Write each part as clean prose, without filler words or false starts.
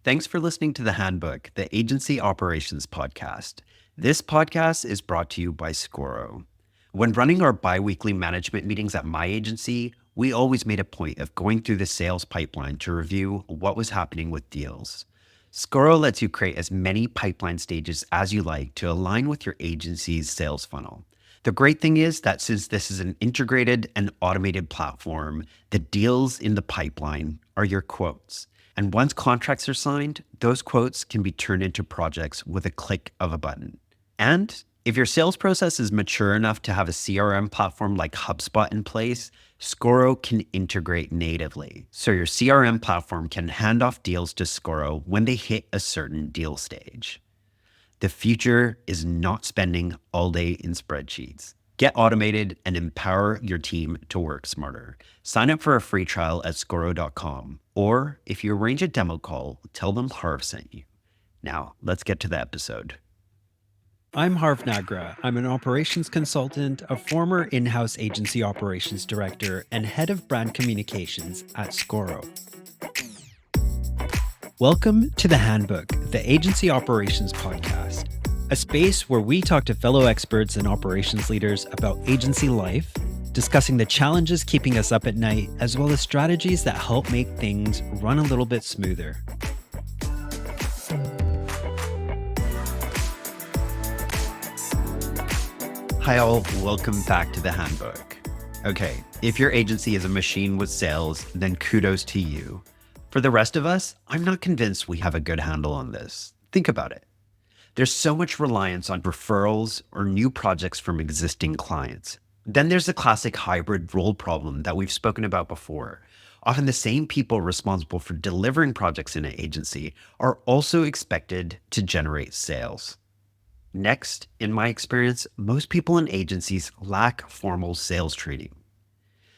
Thanks for listening to the Handbook, the Agency Operations Podcast. This podcast is brought to you by Scoro. When running our biweekly management meetings at my agency, we always made a point of going through the sales pipeline to review what was happening with deals. Scoro lets you create as many pipeline stages as you like to align with your agency's sales funnel. The great thing is that since this is an integrated and automated platform, the deals in the pipeline are your quotes. And once contracts are signed, those quotes can be turned into projects with a click of a button. And if your sales process is mature enough to have a CRM platform like HubSpot in place, Scoro can integrate natively. So your CRM platform can hand off deals to Scoro when they hit a certain deal stage. The future is not spending all day in spreadsheets. Get automated and empower your team to work smarter. Sign up for a free trial at scoro.com. Or if you arrange a demo call, tell them Harv sent you. Now, let's get to the episode. I'm Harv Nagra. I'm an operations consultant, a former in-house agency operations director, and head of brand communications at Scoro. Welcome to the Handbook, the Agency Operations Podcast, a space where we talk to fellow experts and operations leaders about agency life, discussing the challenges keeping us up at night, as well as strategies that help make things run a little bit smoother. Hi all, welcome back to the Handbook. Okay, if your agency is a machine with sales, then kudos to you. For the rest of us, I'm not convinced we have a good handle on this. Think about it. There's so much reliance on referrals or new projects from existing clients. Then there's the classic hybrid role problem that we've spoken about before. Often the same people responsible for delivering projects in an agency are also expected to generate sales. Next, in my experience, most people in agencies lack formal sales training.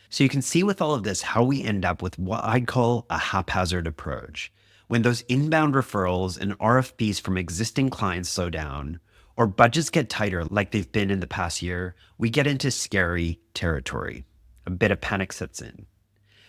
So you can see with all of this how we end up with what I'd call a haphazard approach. When those inbound referrals and RFPs from existing clients slow down, or budgets get tighter like they've been in the past year, we get into scary territory. A bit of panic sets in.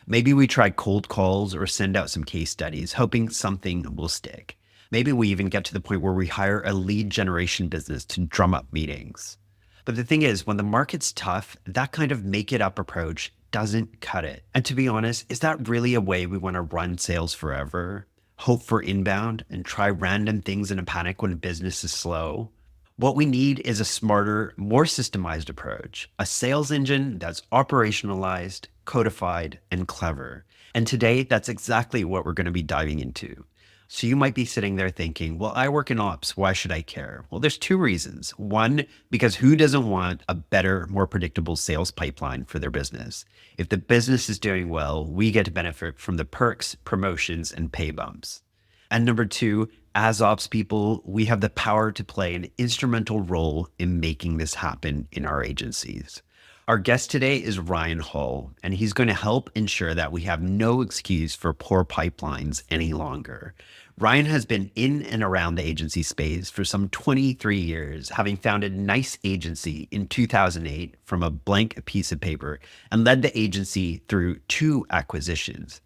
Maybe we try cold calls or send out some case studies, hoping something will stick. Maybe we even get to the point where we hire a lead generation business to drum up meetings. But the thing is, when the market's tough, that kind of make it up approach doesn't cut it. And to be honest, is that really a way we want to run sales forever? Hope for inbound and try random things in a panic when business is slow? What we need is a smarter, more systemized approach, a sales engine that's operationalized, codified, and clever. And today, that's exactly what we're going to be diving into. So you might be sitting there thinking, well, I work in ops. Why should I care? Well, there's two reasons. One, because who doesn't want a better, more predictable sales pipeline for their business? If the business is doing well, we get to benefit from the perks, promotions, and pay bumps. And number two, as ops people, we have the power to play an instrumental role in making this happen in our agencies. Our guest today is Ryan Hall, and he's going to help ensure that we have no excuse for poor pipelines any longer. Ryan has been in and around the agency space for some 23 years, having founded Nice Agency in 2008 from a blank piece of paper and led the agency through 2 acquisitions.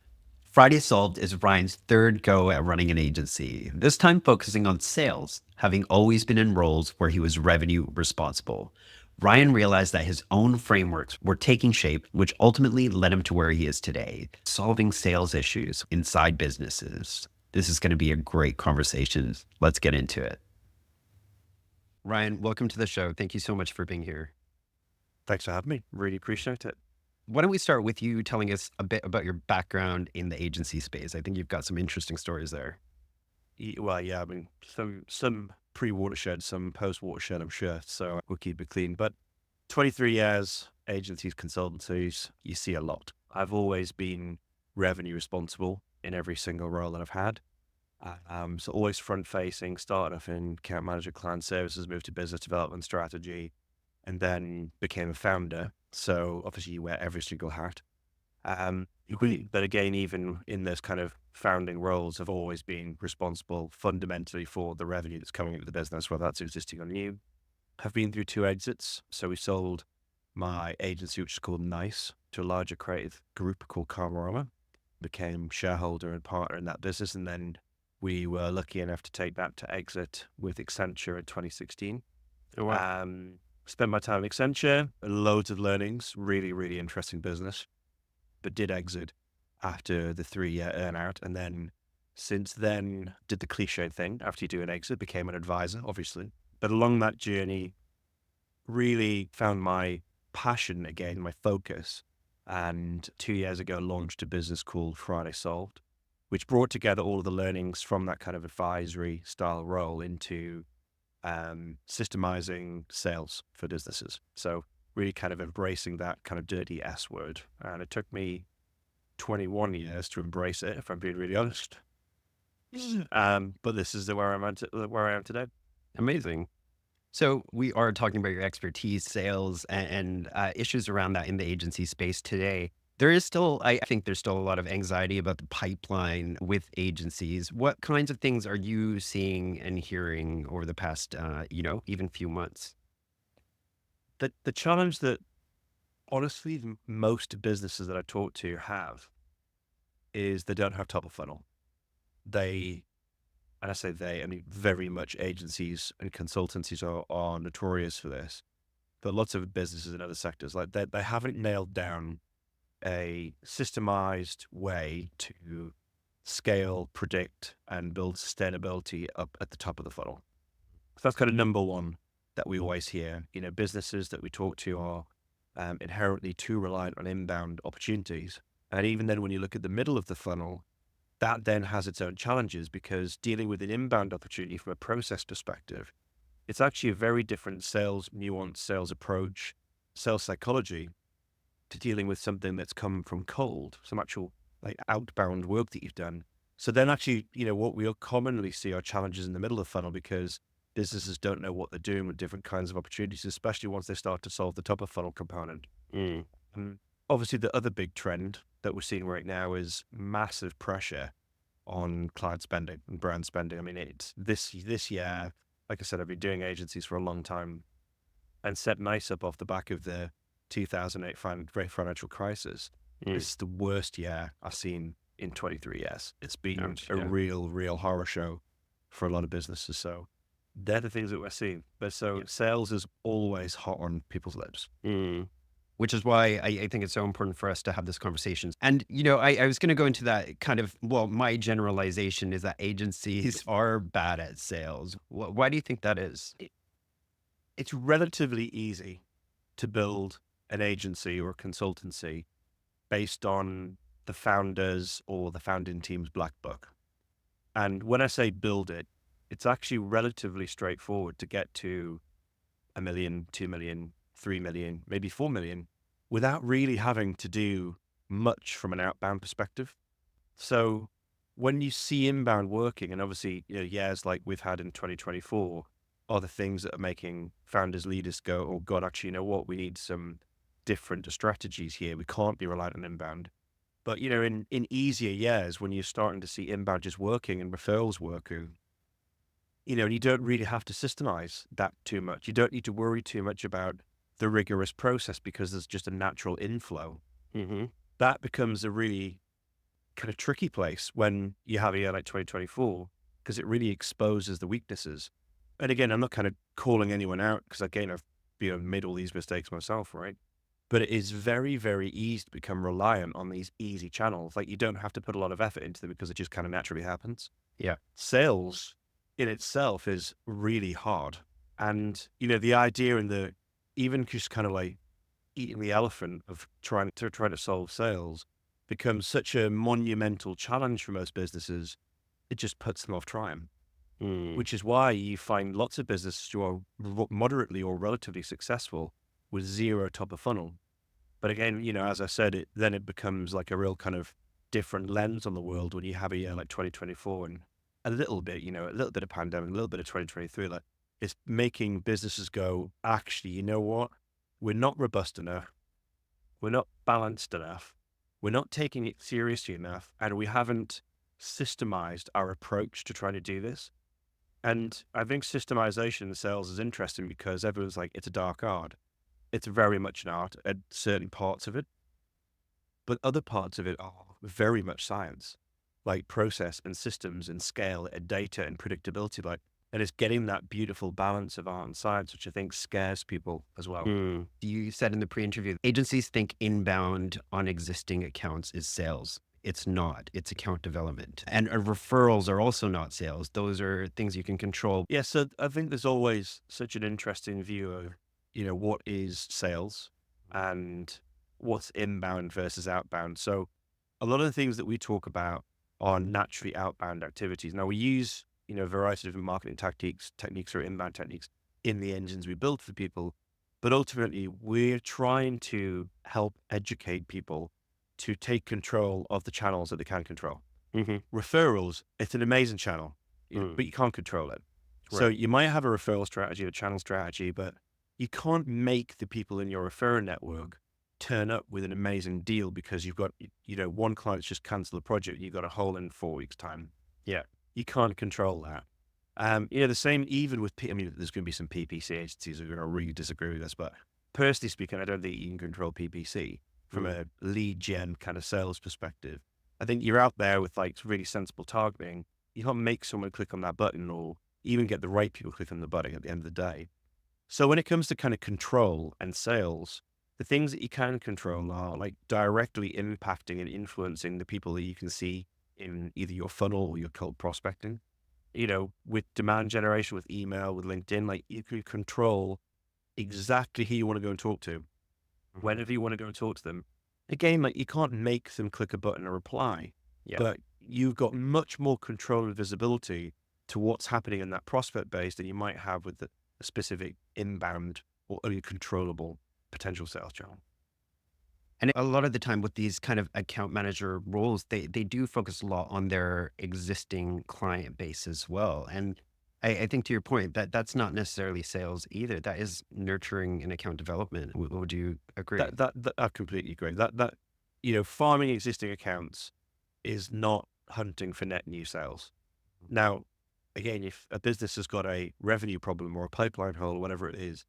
Friday Solved is Ryan's third go at running an agency, this time focusing on sales, having always been in roles where he was revenue responsible. Ryan realized that his own frameworks were taking shape, which ultimately led him to where he is today, solving sales issues inside businesses. This is going to be a great conversation. Let's get into it. Ryan, welcome to the show. Thank you so much for being here. Thanks for having me. Really appreciate it. Why don't we start with you telling us a bit about your background in the agency space? I think you've got some interesting stories there. Well, yeah, I mean, some pre-watershed, some post-watershed, I'm sure. So we'll keep it clean. But 23 years, agencies, consultancies, you see a lot. I've always been revenue responsible in every single role that I've had. So always front-facing, started off in account manager, client services, moved to business development strategy, and then became a founder. So obviously you wear every single hat. But again, even in this kind of founding roles, I've always been responsible fundamentally for the revenue that's coming into the business, whether that's existing or new. I've been through 2 exits. So we sold my agency, which is called Nice, to a larger creative group called Karmarama, became shareholder and partner in that business, and then We were lucky enough to take that to exit with Accenture in 2016. Oh, wow. Spent my time at Accenture, loads of learnings, really, really interesting business, but did exit after the 3-year earnout. And then since then, did the cliche thing after you do an exit, became an advisor, obviously. But along that journey, really found my passion again, my focus. And 2 years ago, launched a business called Friday Solved, which brought together all of the learnings from that kind of advisory style role into systemizing sales for businesses. So really kind of embracing that kind of dirty S word. And it took me 21 years to embrace it, if I'm being really honest. But this is where where I am today. Amazing. So we are talking about your expertise, sales, and issues around that in the agency space today. There is still, I think there's still a lot of anxiety about the pipeline with agencies. What kinds of things are you seeing and hearing over the past, even few months? The challenge that honestly most businesses that I talk to have is they don't have top of funnel. They, and I say they, I mean very much agencies and consultancies are notorious for this. But lots of businesses in other sectors, like they haven't nailed down a systemized way to scale, predict, and build sustainability up at the top of the funnel. So that's kind of number one that we always hear. Businesses that we talk to are inherently too reliant on inbound opportunities. And even then, when you look at the middle of the funnel, that then has its own challenges because dealing with an inbound opportunity from a process perspective, it's actually a very different sales nuance, sales approach, sales psychology to dealing with something that's come from cold, some actual like outbound work that you've done. So then actually, what we'll commonly see are challenges in the middle of the funnel because businesses don't know what they're doing with different kinds of opportunities, especially once they start to solve the top of funnel component. Mm. And obviously the other big trend that we're seeing right now is massive pressure on client spending and brand spending. I mean, it's this year, like I said, I've been doing agencies for a long time and set nice up off the back of the 2008 great financial crisis. This is the worst year I've seen in 23 years. It's been a real horror show for a lot of businesses. So they're the things that we're seeing. But so sales is always hot on people's lips. Which is why I think it's so important for us to have this conversation. And, I was going to go into that kind of, well, my generalization is that agencies are bad at sales. Why do you think that is? It's relatively easy to build an agency or a consultancy based on the founders or the founding team's black book. And when I say build it, it's actually relatively straightforward to get to 1 million, 2 million, 3 million, maybe 4 million without really having to do much from an outbound perspective. So when you see inbound working, and obviously, years like we've had in 2024 are the things that are making founders, leaders go, oh God, actually, you know what? We need some different strategies here. We can't be reliant on inbound. But, in easier years, when you're starting to see inbound just working and referrals working, and you don't really have to systemize that too much. You don't need to worry too much about the rigorous process because there's just a natural inflow. That becomes a really kind of tricky place when you have a year like 2024 because it really exposes the weaknesses. And again, I'm not kind of calling anyone out because again, I've made all these mistakes myself, right? But it is very, very easy to become reliant on these easy channels. Like you don't have to put a lot of effort into them because it just kind of naturally happens. Yeah. Sales in itself is really hard. And, the idea and even just kind of like eating the elephant of trying to solve sales becomes such a monumental challenge for most businesses. It just puts them off trying, which is why you find lots of businesses who are moderately or relatively successful with zero top of funnel. But again, as I said, it becomes like a real kind of different lens on the world when you have a year like 2024 and a little bit of pandemic, a little bit of 2023, like it's making businesses go, actually, you know what? We're not robust enough. We're not balanced enough. We're not taking it seriously enough. And we haven't systemized our approach to trying to do this. And I think systemization in sales is interesting because everyone's like, it's a dark art. It's very much an art at certain parts of it, but other parts of it are very much science. like process and systems and scale and data and predictability, like, and it's getting that beautiful balance of art and science, which I think scares people as well. You said in the pre-interview, agencies think inbound on existing accounts is sales. It's not. It's account development. And referrals are also not sales. Those are things you can control. Yeah, so I think there's always such an interesting view of, what is sales and what's inbound versus outbound. So a lot of the things that we talk about are naturally outbound activities. Now we use, a variety of different marketing techniques or inbound techniques in the engines we build for people. But ultimately, we're trying to help educate people to take control of the channels that they can control. Referrals, it's an amazing channel, but you can't control it. So Right. you might have a referral strategy or channel strategy, but you can't make the people in your referral network turn up with an amazing deal because you've got, one client's just cancelled a project. You've got a hole in 4 weeks' time. Yeah. You can't control that. The same even with, there's going to be some PPC agencies who are going to really disagree with this, but personally speaking, I don't think you can control PPC from a lead gen kind of sales perspective. I think you're out there with like really sensible targeting. You can't make someone click on that button or even get the right people click on the button at the end of the day. So when it comes to kind of control and sales, the things that you can control are like directly impacting and influencing the people that you can see in either your funnel or your cold prospecting. With demand generation, with email, with LinkedIn, like you can control exactly who you want to go and talk to, whenever you want to go and talk to them. Again, like you can't make them click a button or reply, but you've got much more control and visibility to what's happening in that prospect base than you might have with a specific inbound or only controllable potential sales channel. And a lot of the time with these kind of account manager roles, they do focus a lot on their existing client base as well. And I think to your point that that's not necessarily sales either. That is nurturing and account development. Would you agree? That I completely agree. Farming existing accounts is not hunting for net new sales. Now, again, if a business has got a revenue problem or a pipeline hole or whatever it is,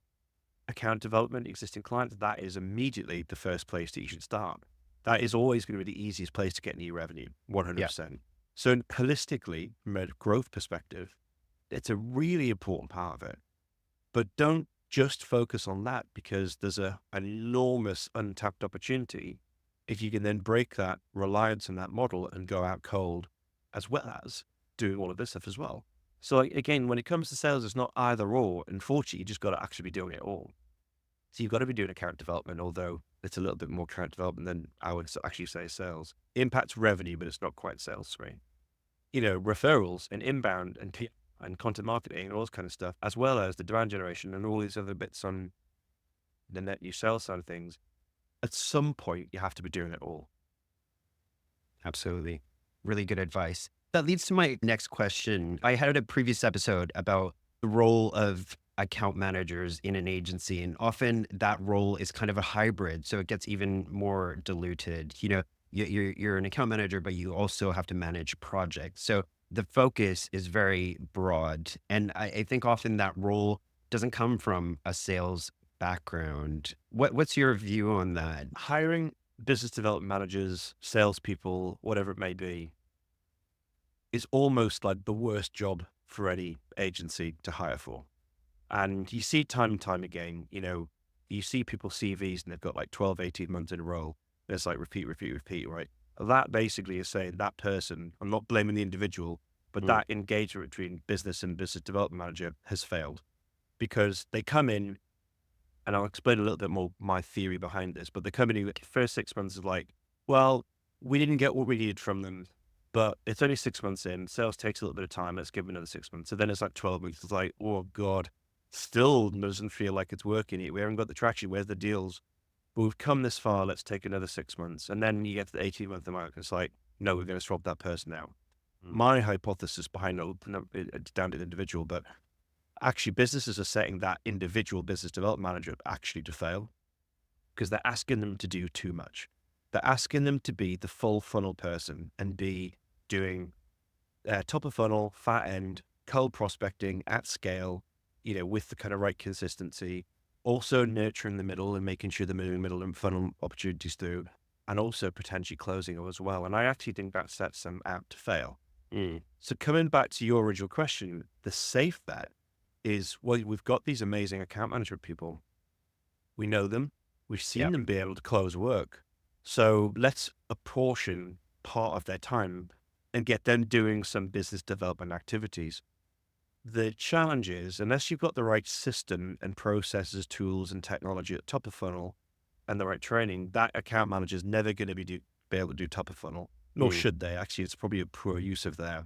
account development, existing clients, that is immediately the first place that you should start. That is always going to be the easiest place to get new revenue, 100%. So holistically, from a growth perspective, it's a really important part of it. But don't just focus on that because there's an enormous untapped opportunity if you can then break that reliance on that model and go out cold, as well as doing all of this stuff as well. So again, when it comes to sales, it's not either or. Unfortunately, you just got to actually be doing it all. So you've got to be doing account development, although it's a little bit more account development than I would actually say sales. Impacts revenue, but it's not quite sales, right? Referrals and inbound and content marketing and all this kind of stuff, as well as the demand generation and all these other bits on the net new sales side of things. At some point, you have to be doing it all. Absolutely. Really good advice. That leads to my next question. I had a previous episode about the role of account managers in an agency, and often that role is kind of a hybrid. So it gets even more diluted. You're an account manager, but you also have to manage projects. So the focus is very broad. And I think often that role doesn't come from a sales background. What's your view on that? Hiring business development managers, salespeople, whatever it may be, is almost like the worst job for any agency to hire for. And you see time and time again, you see people's CVs and they've got like 12, 18 months in a row. It's like repeat, right? That basically is saying that person, I'm not blaming the individual, but that engagement between business and business development manager has failed because they come in, and I'll explain a little bit more my theory behind this, but they come in the first 6 months is like, well, we didn't get what we needed from them, but it's only 6 months in. Sales takes a little bit of time. Let's give them another 6 months. So then it's like 12 weeks. It's like, oh God, still doesn't feel like it's working. We haven't got the traction. Where's the deals? But we've come this far. Let's take another 6 months. And then you get to the 18-month mark. It's like, no, we're going to swap that person out. My hypothesis behind it's down to the individual, but actually businesses are setting that individual business development manager actually to fail because they're asking them to do too much. They're asking them to be the full funnel person and be doing top of funnel, fat end, cold prospecting at scale, with the kind of right consistency, also nurturing the middle and making sure the middle and funnel opportunities through. and also potentially closing as well. And I actually think that sets them out to fail. Mm. So coming back to your original question, the safe bet is, well, we've got these amazing account management people. We know them. We've seen them be able to close work. So let's apportion part of their time and get them doing some business development activities. The challenge is, unless you've got the right system and processes, tools, and technology at top of funnel and the right training, that account manager is never going to be able to do top of funnel, nor should they. Actually, it's probably a poor use of their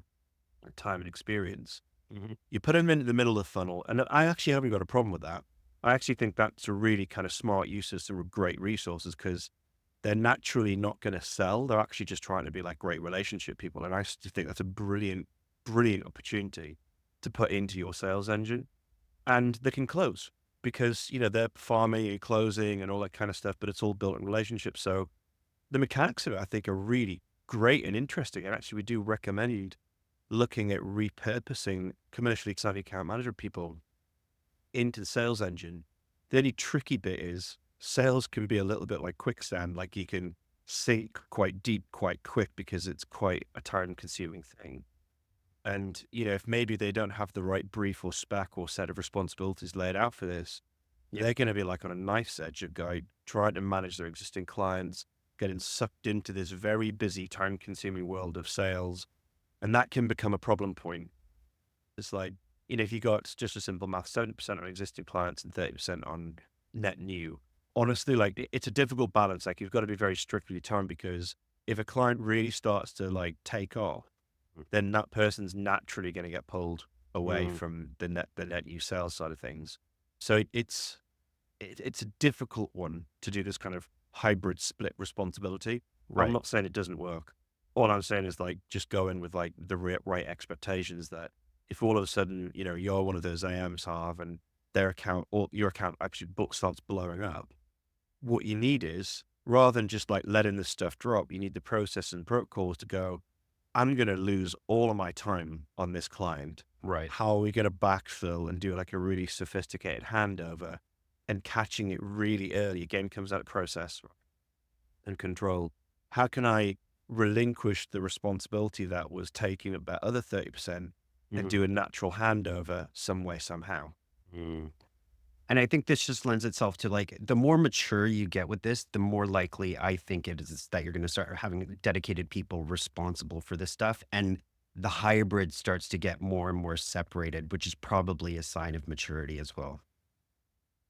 time and experience. Mm-hmm. You put them in the middle of the funnel, and I actually haven't got a problem with that. I actually think that's a really kind of smart use of some great resources, because they're naturally not going to sell. They're actually just trying to be like great relationship people. And I just think that's a brilliant, brilliant opportunity to put into your sales engine. And they can close because, they're farming and closing and all that kind of stuff, but it's all built in relationships. So the mechanics of it, I think, are really great and interesting. And actually, we do recommend looking at repurposing commercially savvy account manager people into the sales engine. The only tricky bit is sales can be a little bit like quicksand. Like you can sink quite deep, quite quick, because it's quite a time-consuming thing. And, if maybe they don't have the right brief or spec or set of responsibilities laid out for this, they're going to be like on a knife's edge of going, trying to manage their existing clients, getting sucked into this very busy, time-consuming world of sales. And that can become a problem point. It's like, if you got just a simple math, 70% on existing clients and 30% on net new, honestly, like it's a difficult balance. Like you've got to be very strict with your time, because if a client really starts to like take off, then that person's naturally going to get pulled away from the net new sales side of things. So it's a difficult one to do this kind of hybrid split responsibility. Right. I'm not saying it doesn't work. All I'm saying is like just go in with like the right expectations, that if all of a sudden, you're one of those AMs, Harv, and their account or your account actually book starts blowing up, what you need is, rather than just like letting this stuff drop, you need the process and protocols to go, I'm going to lose all of my time on this client. Right. How are we going to backfill and do like a really sophisticated handover and catching it really early? Again, comes out of process and control. How can I relinquish the responsibility that was taking up that other 30% and do a natural handover some way, somehow? And I think this just lends itself to like, the more mature you get with this, the more likely I think it is that you're going to start having dedicated people responsible for this stuff. And the hybrid starts to get more and more separated, which is probably a sign of maturity as well.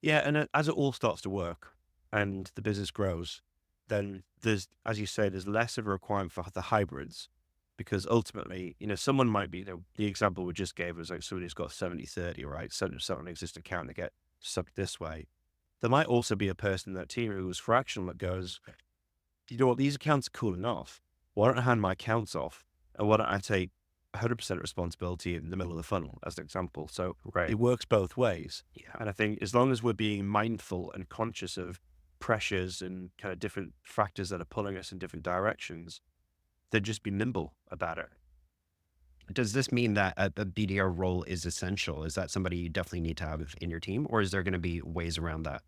Yeah. And as it all starts to work and the business grows, then there's, as you say, there's less of a requirement for the hybrids, because ultimately, someone might be, the example we just gave was like somebody who's got 70-30, right? 70% on an existing account to get sucked this way. There might also be a person in that team who's fractional that goes, you know what, these accounts are cool enough. Why don't I hand my accounts off? And why don't I take 100% responsibility in the middle of the funnel, as an example? So it works both ways. Yeah. And I think as long as we're being mindful and conscious of pressures and kind of different factors that are pulling us in different directions, then just be nimble about it. Does this mean that a BDR role is essential? Is that somebody you definitely need to have in your team, or is there going to be ways around that?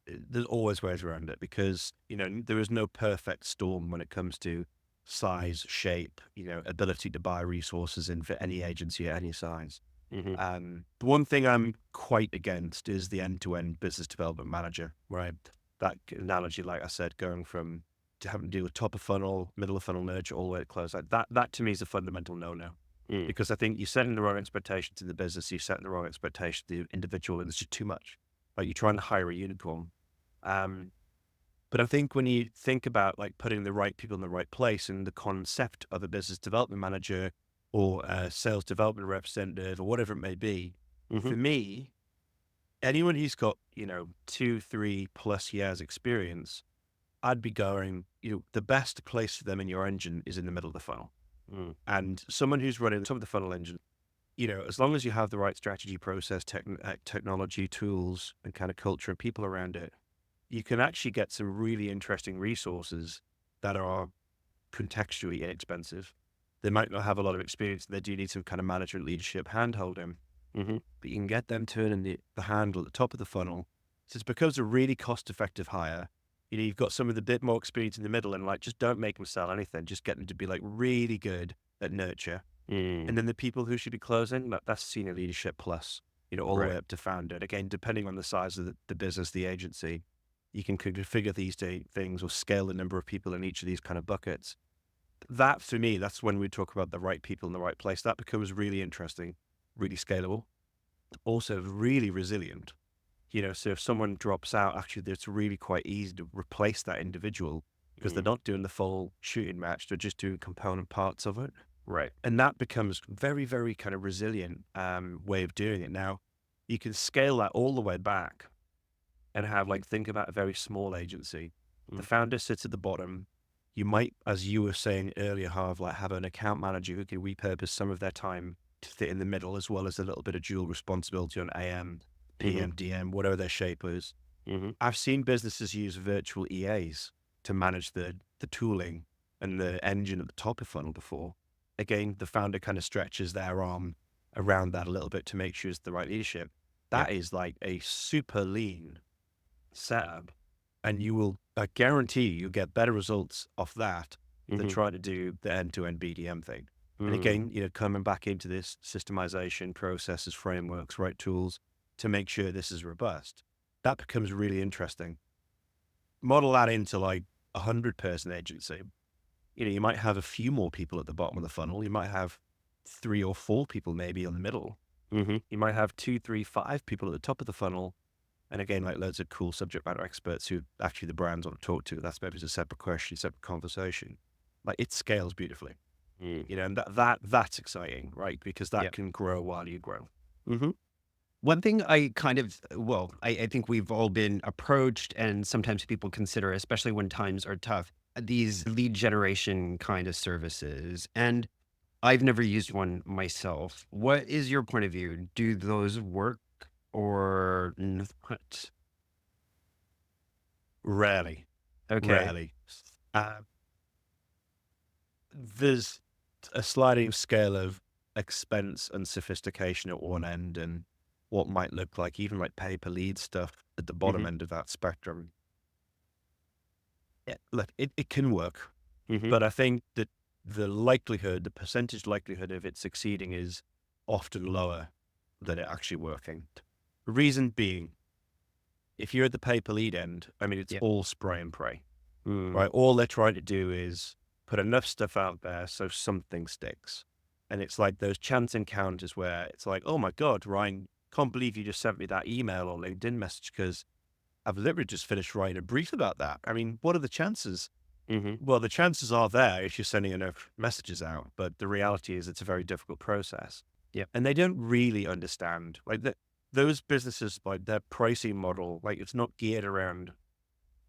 There's always ways around it, because, there is no perfect storm when it comes to size, shape, ability to buy resources in for any agency at any size. The one thing I'm quite against is the end-to-end business development manager, right? That analogy, like I said, going from having to deal with top of funnel, middle of funnel nurture, all the way to close. Like that to me is a fundamental no-no, because I think you're setting the wrong expectations in the business. You're setting the wrong expectations to the individual, and it's just too much. Like you're trying to hire a unicorn. But I think when you think about like putting the right people in the right place, and the concept of a business development manager or a sales development representative or whatever it may be, for me, anyone who's got, 2-3+ years experience, I'd be going, the best place for them in your engine is in the middle of the funnel. And someone who's running the top of the funnel engine, as long as you have the right strategy, process, technology, tools, and kind of culture and people around it, you can actually get some really interesting resources that are contextually inexpensive. They might not have a lot of experience. They do need some kind of management, leadership, hand-holding, but you can get them turning the handle at the top of the funnel. So it becomes a really cost-effective hire. You've got some of the bit more experience in the middle, and like, just don't make them sell anything. Just get them to be like really good at nurture. Mm, And then the people who should be closing, that's senior leadership plus, all the way right. up to founder. And again, depending on the size of the business, the agency, you can configure these things or scale the number of people in each of these kind of buckets. That, for me, that's when we talk about the right people in the right place. That becomes really interesting, really scalable, also really resilient. So if someone drops out, actually, it's really quite easy to replace that individual because they're Mm, not doing the full shooting match. They're just doing component parts of it. right. And that becomes very, very kind of resilient way of doing it. Now, you can scale that all the way back and have, like, think about a very small agency. The Mm, founder sits at the bottom. You might, as you were saying earlier, have an account manager who can repurpose some of their time to fit in the middle, as well as a little bit of dual responsibility on AM, mm-hmm, PM, DM, whatever their shape is. mm-hmm. I've seen businesses use virtual EAs to manage the tooling and the engine at the top of funnel before. Again, the founder kind of stretches their arm around that a little bit to make sure it's the right leadership. Yeah. That is like a super lean setup, and I guarantee you'll get better results off that than Mm-hmm. trying to do the end-to-end BDM thing. And Mm, again, coming back into this systemization, processes, frameworks, right tools to make sure this is robust, that becomes really interesting. Model that into like 100-person agency. You might have a few more people at the bottom of the funnel. You might have 3 or 4 people maybe in the middle. mm-hmm. You might have 2, 3, 5 people at the top of the funnel. And again, like loads of cool subject matter experts who actually the brands want to talk to. That's maybe a separate question, separate conversation. Like, it scales beautifully, Mm, and that's exciting, right? Because yeah. that can grow while you grow. Mm-hmm. One thing I think we've all been approached, and sometimes people consider, especially when times are tough, these lead generation kind of services. And I've never used one myself. What is your point of view? Do those work or not? Rarely, Okay. rarely. Uh, there's a sliding scale of expense and sophistication at one end, and what might look like even like pay per lead stuff at the bottom Mm-hmm. end of that spectrum. Yeah, look, it can work, Mm-hmm. but I think that the percentage likelihood of it succeeding is often lower than it actually working. Reason being, if you're at the pay per lead end, I mean, it's Yeah. all spray and pray, Mm, right? All they're trying to do is put enough stuff out there so something sticks. And it's like those chance encounters where it's like, oh my God, Ryan, can't believe you just sent me that email or LinkedIn message because I've literally just finished writing a brief about that. I mean, what are the chances? mm-hmm. Well, the chances are there if you're sending enough messages out, but the reality is it's a very difficult process. Yeah. And they don't really understand, like, those businesses, like, their pricing model, like, it's not geared around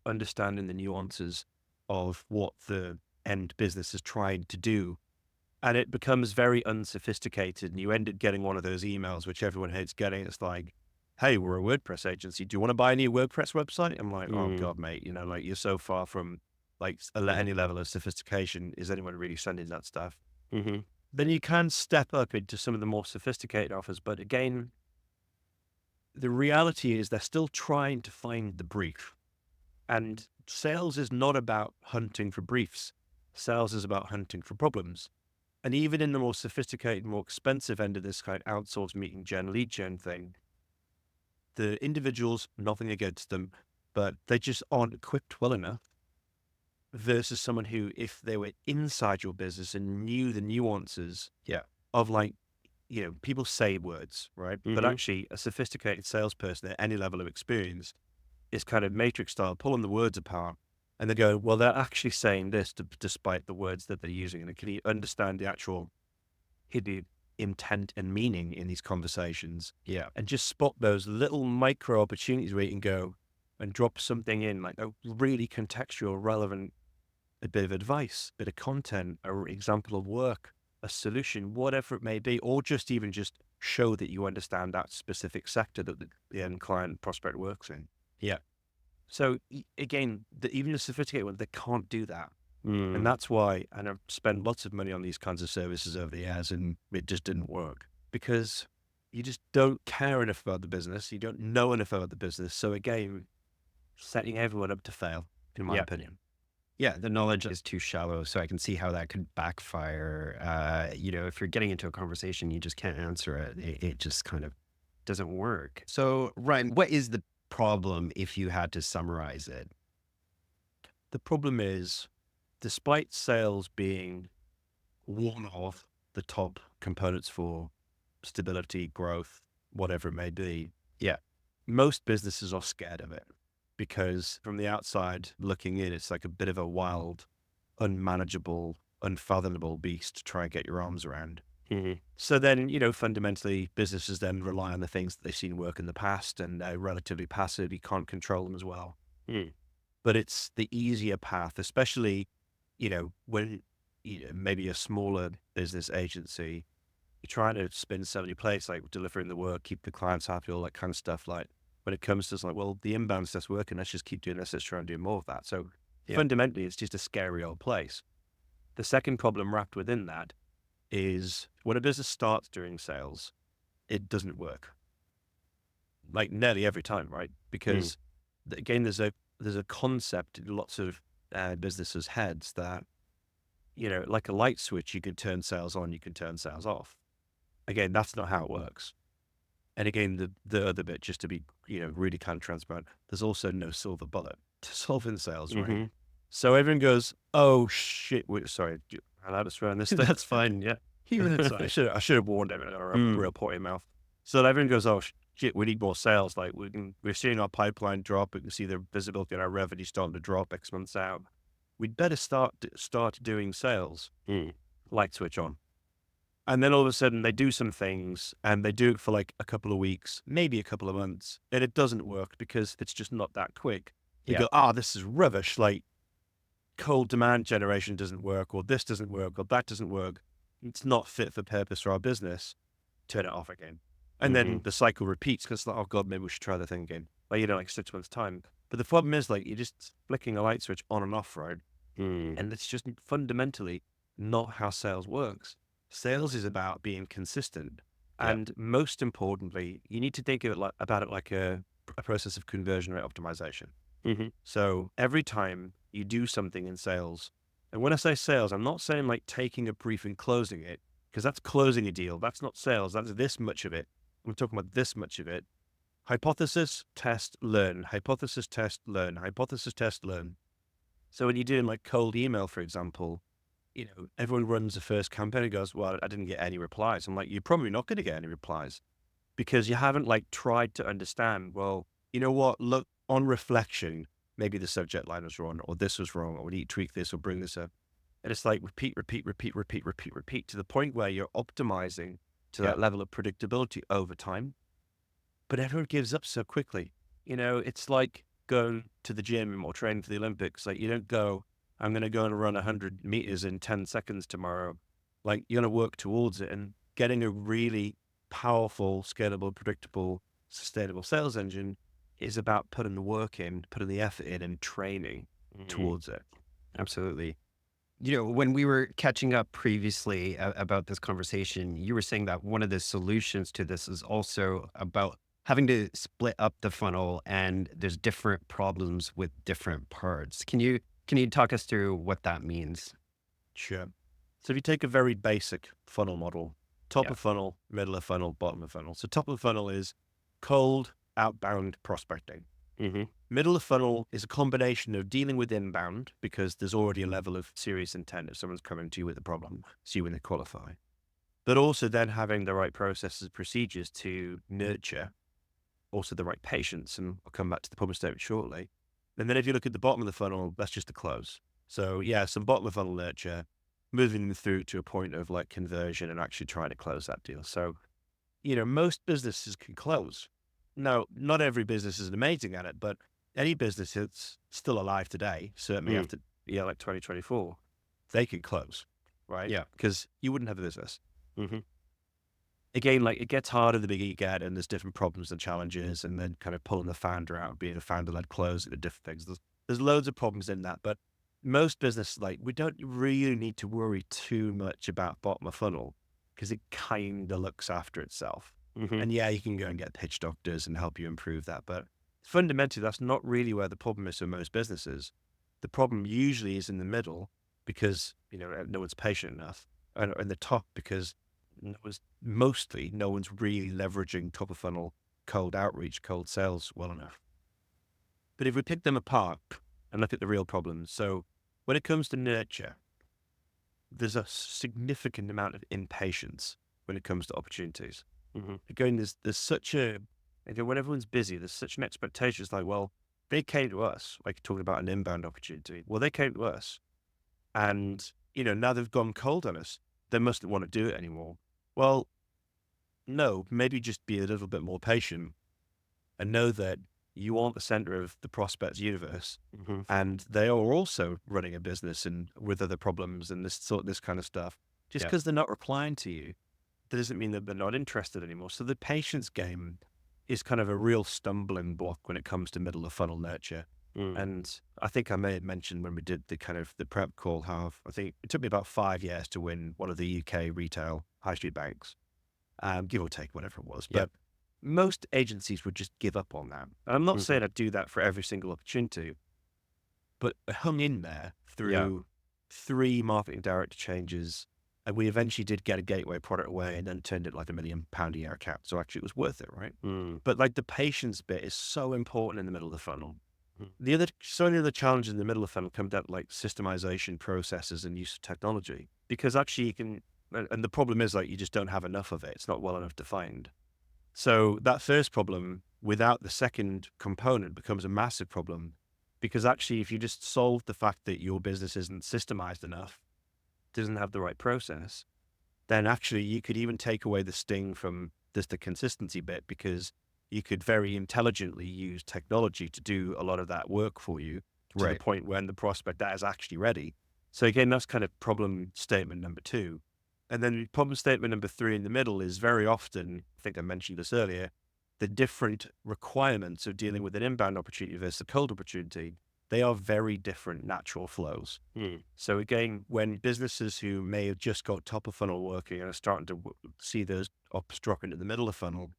understanding the nuances of what the end business is trying to do. And it becomes very unsophisticated. And you end up getting one of those emails, which everyone hates getting. It's like, hey, we're a WordPress agency. Do you want to buy a new WordPress website? I'm like, oh Mm, God, mate, like, you're so far from like yeah. any level of sophistication. Is anyone really sending that stuff? Mm-hmm. Then you can step up into some of the more sophisticated offers. But again, the reality is they're still trying to find the brief. And sales is not about hunting for briefs. Sales is about hunting for problems. And even in the more sophisticated, more expensive end of this kind of outsourced meeting gen, lead gen thing, the individuals, nothing against them, but they just aren't equipped well enough versus someone who, if they were inside your business and knew the nuances Yeah. of, like, people say words, right? But Mm-hmm. actually a sophisticated salesperson at any level of experience is kind of matrix style, pulling the words apart. And they go, well, they're actually saying this despite the words that they're using. And can you understand the actual hidden intent and meaning in these conversations? Yeah. And just spot those little micro opportunities where you can go and drop something in, like a really contextual, relevant, a bit of advice, bit of content, an example of work, a solution, whatever it may be, or just even just show that you understand that specific sector that the end client prospect works in. Yeah. So again, even the sophisticated ones, they can't do that. And Mm, that's why, and I've spent lots of money on these kinds of services over the years, and it just didn't work because you just don't care enough about the business. You don't know enough about the business. So again, setting everyone up to fail. in my Yeah. opinion. Yeah, the knowledge is too shallow, so I can see how that could backfire. If you're getting into a conversation, you just can't answer it. It just kind of doesn't work. So, Ryan, what is the problem if you had to summarize it? The problem is, despite sales being one of the top components for stability, growth, whatever it may be, Yeah. most businesses are scared of it because from the outside looking in, it's like a bit of a wild, unmanageable, unfathomable beast to try and get your arms around. So then, fundamentally, businesses then rely on the things that they've seen work in the past, and they're relatively passive. You can't control them as well. But it's the easier path, especially, when maybe a smaller business agency, you're trying to spin so many plates, like delivering the work, keep the clients happy, all that kind of stuff. Like when it comes to well, the inbound stuff's working, let's just keep doing this, let's try and do more of that. So fundamentally, it's just a scary old place. The second problem wrapped within that is when a business starts doing sales, it doesn't work. Like nearly every time, right? Because again, there's a concept in lots of businesses' heads that, like a light switch, you can turn sales on, you can turn sales off. Again, that's not how it works. And again, the other bit, just to be, really kind of transparent, there's also no silver bullet to solving sales, right? So everyone goes, "Oh shit!" Sorry, I'm allowed to swear on this. That's fine. Yeah. I should have warned everyone, or a real potty mouth. So everyone goes, "Oh shit, we need more sales. Like we're seeing our pipeline drop. We can see the visibility in our revenue starting to drop X months out. We'd better start doing sales." Light switch on. And then all of a sudden they do some things and they do it for like a couple of weeks, maybe a couple of months, and it doesn't work because it's just not that quick. They go, this is rubbish. Like cold demand generation doesn't work, or this doesn't work, or that doesn't work. It's not fit for purpose for our business. Turn it off again. And then the cycle repeats because oh God, maybe we should try the thing again. Like 6 months time. But the problem is you're just flicking a light switch on and off, right? And it's just fundamentally not how sales works. Sales is about being consistent. And most importantly, you need to think of it about it like a process of conversion rate optimization. So every time you do something in sales, and when I say sales, I'm not saying like taking a brief and closing it, because that's closing a deal. That's not sales. That's this much of it. I'm talking about this much of it. Hypothesis, test, learn. Hypothesis, test, learn. Hypothesis, test, learn. So when you're doing like cold email, for example, everyone runs the first campaign and goes, well, I didn't get any replies. I'm like, you're probably not going to get any replies because you haven't tried to understand, well, you know what, look, on reflection, maybe the subject line was wrong, or this was wrong, or we need to tweak this or bring this up. And it's like repeat to the point where you're optimizing to that level of predictability over time. But everyone gives up so quickly. It's like going to the gym or training for the Olympics. Like you don't go, I'm going to go and run 100 meters in 10 seconds tomorrow. Like you're going to work towards it, and getting a really powerful, scalable, predictable, sustainable sales engine is about putting the work in, putting the effort in and training towards it. Absolutely. When we were catching up previously about this conversation, you were saying that one of the solutions to this is also about having to split up the funnel, and there's different problems with different parts. Can you talk us through what that means? Sure. So if you take a very basic funnel model, top of funnel, middle of funnel, bottom of funnel. So top of funnel is cold, outbound prospecting. Middle of funnel is a combination of dealing with inbound because there's already a level of serious intent if someone's coming to you with a problem, see when they qualify. But also then having the right processes and procedures to nurture, also the right patience, and I'll come back to the problem statement shortly. And then if you look at the bottom of the funnel, that's just a close. So some bottom of funnel nurture, moving them through to a point of like conversion and actually trying to close that deal. So, most businesses can close. Now, not every business is amazing at it, but any business that's still alive today, certainly after 2024, they can close, right? Yeah. Because you wouldn't have a business. Again, it gets harder the bigger you get, and there's different problems and challenges, and then kind of pulling the founder out, being a founder-led close, and different things. There's loads of problems in that, but most businesses, we don't really need to worry too much about bottom of funnel because it kind of looks after itself. And you can go and get pitch doctors and help you improve that, but fundamentally, that's not really where the problem is for most businesses. The problem usually is in the middle because, no one's patient enough, and in the top because no one's really leveraging top of funnel cold outreach, cold sales well enough. But if we pick them apart and look at the real problems, so when it comes to nurture, there's a significant amount of impatience when it comes to opportunities. Again, there's such when everyone's busy, there's such an expectation. It's like, well, they came to us, like talking about an inbound opportunity. Well, they came to us and, now they've gone cold on us. They mustn't want to do it anymore. Well, no, maybe just be a little bit more patient and know that you aren't the center of the prospect's universe. And they are also running a business and with other problems and this kind of stuff. Just because they're not replying to you, that doesn't mean that they're not interested anymore. So the patience game is kind of a real stumbling block when it comes to middle of funnel nurture. And I think I may have mentioned when we did the kind of the prep call, how I think it took me about 5 years to win one of the UK retail high street banks, give or take whatever it was. But most agencies would just give up on that. And I'm not saying I'd do that for every single opportunity, but I hung in there through 3 marketing director changes. And we eventually did get a gateway product away and then turned it like £1 million a year account. So actually it was worth it, right? But like the patience bit is so important in the middle of the funnel. So many other challenges in the middle of the funnel come down to like systemization processes and use of technology, because actually you can, and the problem is like, you just don't have enough of it. It's not well enough defined. So that first problem without the second component becomes a massive problem, because actually if you just solve the fact that your business isn't systemized enough, doesn't have the right process, then actually you could even take away the sting from just the consistency bit, because you could very intelligently use technology to do a lot of that work for you to the point when the prospect that is actually ready. So again, that's kind of problem statement number 2. And then problem statement number 3 in the middle is very often, I think I mentioned this earlier, the different requirements of dealing with an inbound opportunity versus a cold opportunity. They are very different natural flows. So again, when businesses who may have just got top of funnel working and are starting to see those ops drop into the middle of funnel,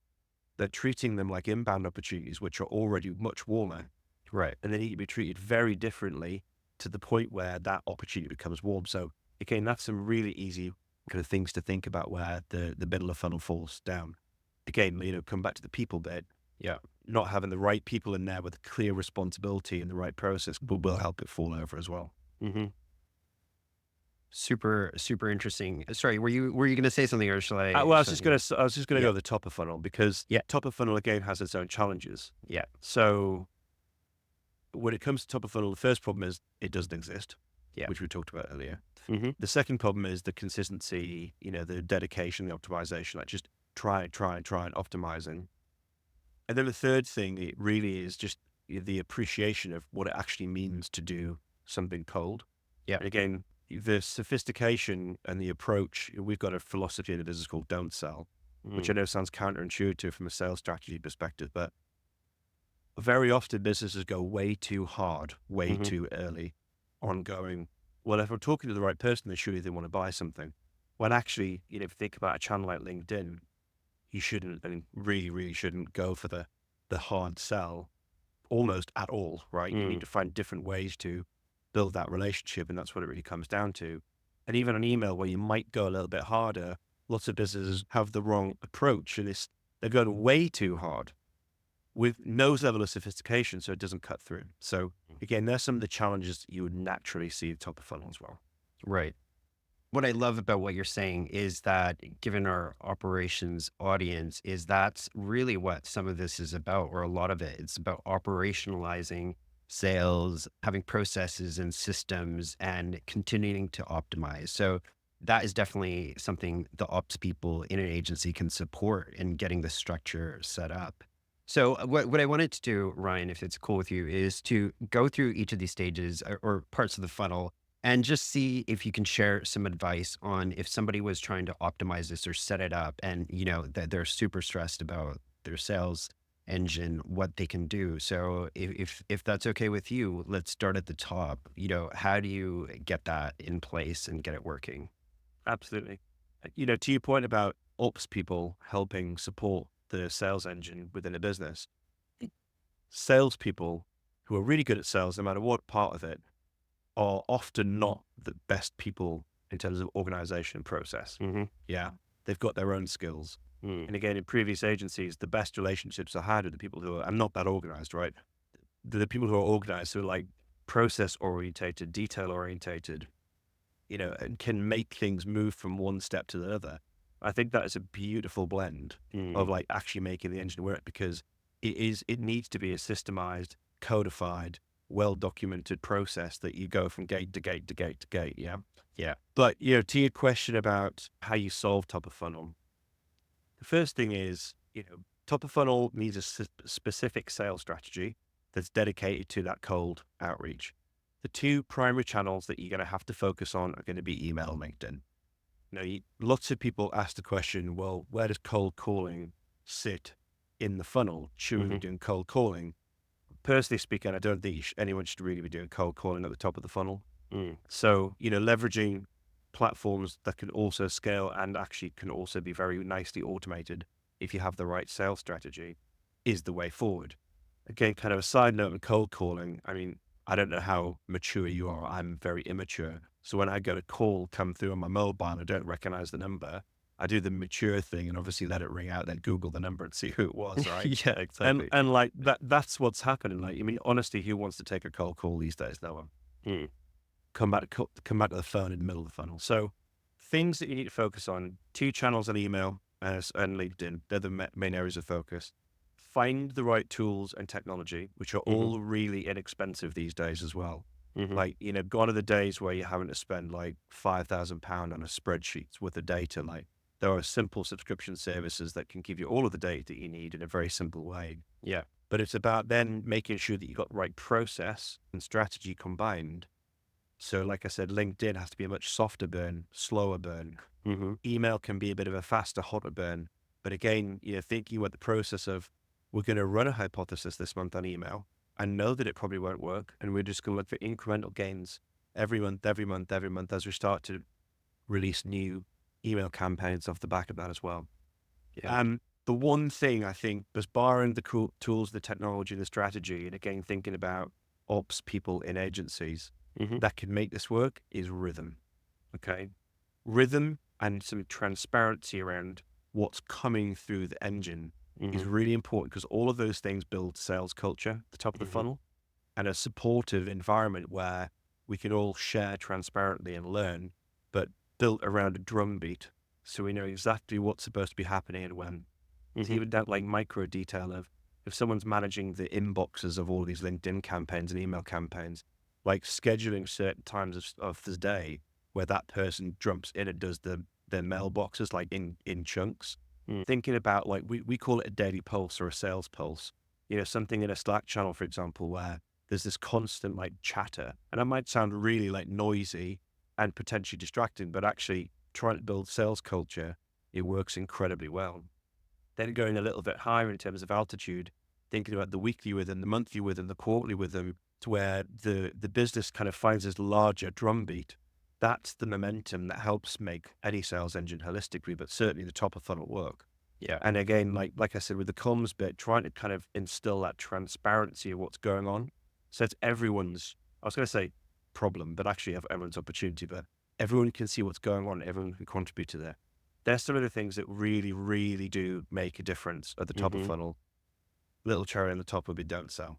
they're treating them like inbound opportunities, which are already much warmer. Right. And they need to be treated very differently to the point where that opportunity becomes warm. So again, that's some really easy kind of things to think about where the middle of funnel falls down. Again, come back to the people bit. Not having the right people in there with clear responsibility and the right process will help it fall over as well. Super, super interesting. Sorry, were you going to say something, or shall I? Well, I was just going to go to the top of funnel, because Yeah. top of funnel again has its own challenges. Yeah. So when it comes to top of funnel, the first problem is it doesn't exist, Yeah. which we talked about earlier. The second problem is the consistency, the dedication, the optimization, like just try and optimizing. And then the third thing, it really is just the appreciation of what it actually means to do something cold. Yeah. And again, the sophistication and the approach, we've got a philosophy in the business called don't sell, which I know sounds counterintuitive from a sales strategy perspective, but very often businesses go way too hard, way too early on going, well, if I'm talking to the right person, then surely they want to buy something. When actually, if you think about a channel like LinkedIn, you shouldn't, and really, really shouldn't go for the hard sell almost at all, right? You need to find different ways to build that relationship, and that's what it really comes down to. And even on email, where you might go a little bit harder, lots of businesses have the wrong approach, and they're going way too hard with no level of sophistication, so it doesn't cut through. So again, there's some of the challenges that you would naturally see at top of funnel as well. Right. What I love about what you're saying is that, given our operations audience, is that's really what some of this is about, or a lot of it. It's about operationalizing sales, having processes and systems, and continuing to optimize. So that is definitely something the ops people in an agency can support in getting the structure set up. So what I wanted to do, Ryan, if it's cool with you, is to go through each of these stages or parts of the funnel and just see if you can share some advice on if somebody was trying to optimize this or set it up, and that they're super stressed about their sales engine, what they can do. So if that's okay with you, let's start at the top. How do you get that in place and get it working? Absolutely. To your point about ops people helping support the sales engine within a business, salespeople who are really good at sales, no matter what part of it, are often not the best people in terms of organization and process. Mm-hmm. Yeah. They've got their own skills. Mm. And again, in previous agencies, the best relationships I had with the people who are not that organized, right? The people who are organized, who are like process orientated, detail orientated, and can make things move from one step to the other. I think that is a beautiful blend of like actually making the engine work, because it needs to be a systemized, codified, well-documented process that you go from gate to gate to gate to gate. Yeah. Yeah. But, to your question about how you solve top of funnel, the first thing is, top of funnel needs a specific sales strategy that's dedicated to that cold outreach. The two primary channels that you're going to have to focus on are going to be email and LinkedIn. Lots of people ask the question, well, where does cold calling sit in the funnel? Should we be doing cold calling? Personally speaking, I don't think anyone should really be doing cold calling at the top of the funnel. So, leveraging platforms that can also scale and actually can also be very nicely automated if you have the right sales strategy is the way forward. Again, kind of a side note on cold calling. I mean, I don't know how mature you are. I'm very immature. So when I get a call come through on my mobile and I don't recognize the number, I do the mature thing and obviously let it ring out, then Google the number and see who it was, right? Yeah, exactly. And like that's what's happening. Like, I mean, honestly, who wants to take a cold call these days? No one. Come back to the phone in the middle of the funnel. So things that you need to focus on: 2 channels on email and LinkedIn. They're the main areas of focus. Find the right tools and technology, which are all really inexpensive these days as well. Like, gone are the days where you're having to spend like £5,000 on a spreadsheet with the data. Like, there are simple subscription services that can give you all of the data that you need in a very simple way. Yeah. But it's about then making sure that you've got the right process and strategy combined. So like I said, LinkedIn has to be a much softer burn, slower burn. Email can be a bit of a faster, hotter burn. But again, thinking about the process of, we're going to run a hypothesis this month on email. I know that it probably won't work. And we're just going to look for incremental gains every month, as we start to release new email campaigns off the back of that as well. Yeah. The one thing I think, just barring the cool tools, the technology, the strategy, and again, thinking about ops people in agencies that can make this work, is rhythm. Okay. Rhythm and some transparency around what's coming through the engine is really important, because all of those things build sales culture at the top of the funnel, and a supportive environment where we can all share transparently and learn, but built around a drumbeat, so we know exactly what's supposed to be happening and when. So even that like micro detail of, if someone's managing the inboxes of all these LinkedIn campaigns and email campaigns, like scheduling certain times of the day where that person jumps in and does their mailboxes like in chunks. Thinking about, like, we call it a daily pulse or a sales pulse, something in a Slack channel, for example, where there's this constant like chatter, and it might sound really like noisy and potentially distracting, but actually trying to build sales culture, it works incredibly well. Then going a little bit higher in terms of altitude, thinking about the weekly rhythm, the monthly rhythm, the quarterly rhythm, to where the business kind of finds this larger drumbeat. That's the momentum that helps make any sales engine holistically, but certainly the top of funnel work. Yeah. And again, like I said, with the comms bit, trying to kind of instill that transparency of what's going on. So it's everyone's, I was going to say problem, but actually everyone's opportunity, but everyone can see what's going on. Everyone can contribute to that. There's some of the things that really, really do make a difference at the top of funnel. Little cherry on the top would be don't sell.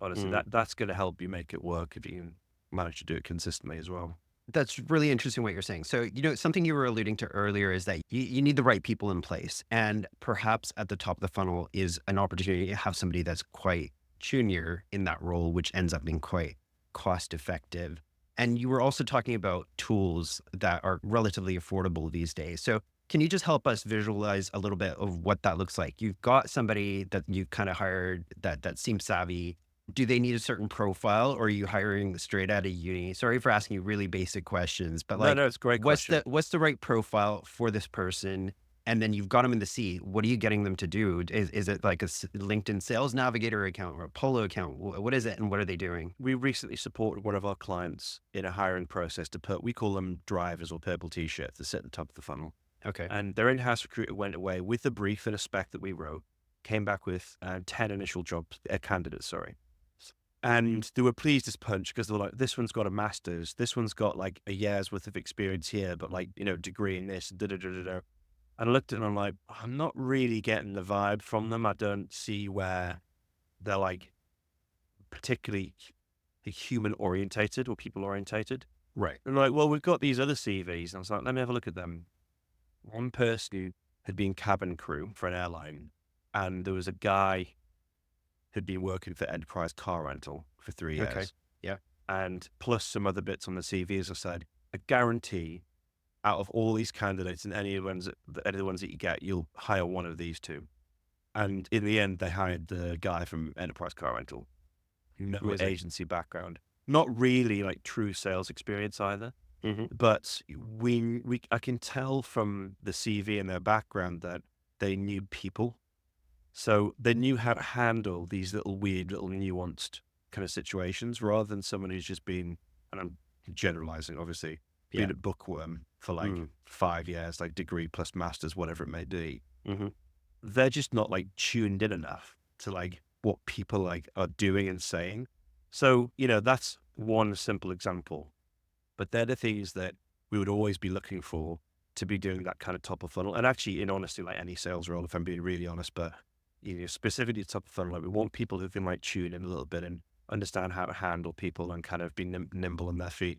Honestly, that's going to help you make it work if you can manage to do it consistently as well. That's really interesting what you're saying. So, something you were alluding to earlier is that you need the right people in place. And perhaps at the top of the funnel is an opportunity to have somebody that's quite junior in that role, which ends up being quite cost effective. And you were also talking about tools that are relatively affordable these days. So can you just help us visualize a little bit of what that looks like? You've got somebody that you kind of hired that seems savvy. Do they need a certain profile, or are you hiring straight out of uni? Sorry for asking you really basic questions, but like, No, it's a great question. What's the right profile for this person? And then you've got them in the seat. What are you getting them to do? Is it like a LinkedIn Sales Navigator account or a Polo account? What is it, and what are they doing? We recently supported one of our clients in a hiring process to put, we call them drivers or purple t-shirts, that sit at the top of the funnel. Okay. And their in-house recruiter went away with a brief and a spec that we wrote, came back with 10 initial candidates, sorry. And they were pleased as punch because they were like, this one's got a master's, this one's got like a year's worth of experience here, but like, degree in this, da da da da da. And I looked at it and I'm like, I'm not really getting the vibe from them. I don't see where they're like particularly human orientated or people orientated. Right. And like, well, we've got these other CVs. And I was like, let me have a look at them. One person who had been cabin crew for an airline, and there was a guy who'd been working for enterprise car rental for 3 years. Okay. Yeah. And plus some other bits on the CV, as I said, I guarantee out of all these candidates and any of the ones that you get, you'll hire one of these two. And in the end, they hired the guy from enterprise car rental, no Amazing. agency background, not really like true sales experience either. Mm-hmm. But I can tell from the CV and their background that they knew people. So they knew how to handle these little weird, little nuanced kind of situations rather than someone who's just been, and I'm generalizing, obviously, been a bookworm for like 5 years, like degree plus masters, whatever it may be. Mm-hmm. They're just not like tuned in enough to like what people like are doing and saying. So, that's one simple example. But they're the things that we would always be looking for to be doing that kind of top of funnel. And actually, in honesty, like any sales role, if I'm being really honest, but specifically top of funnel, like we want people who can like tune in a little bit and understand how to handle people and kind of be nimble on their feet.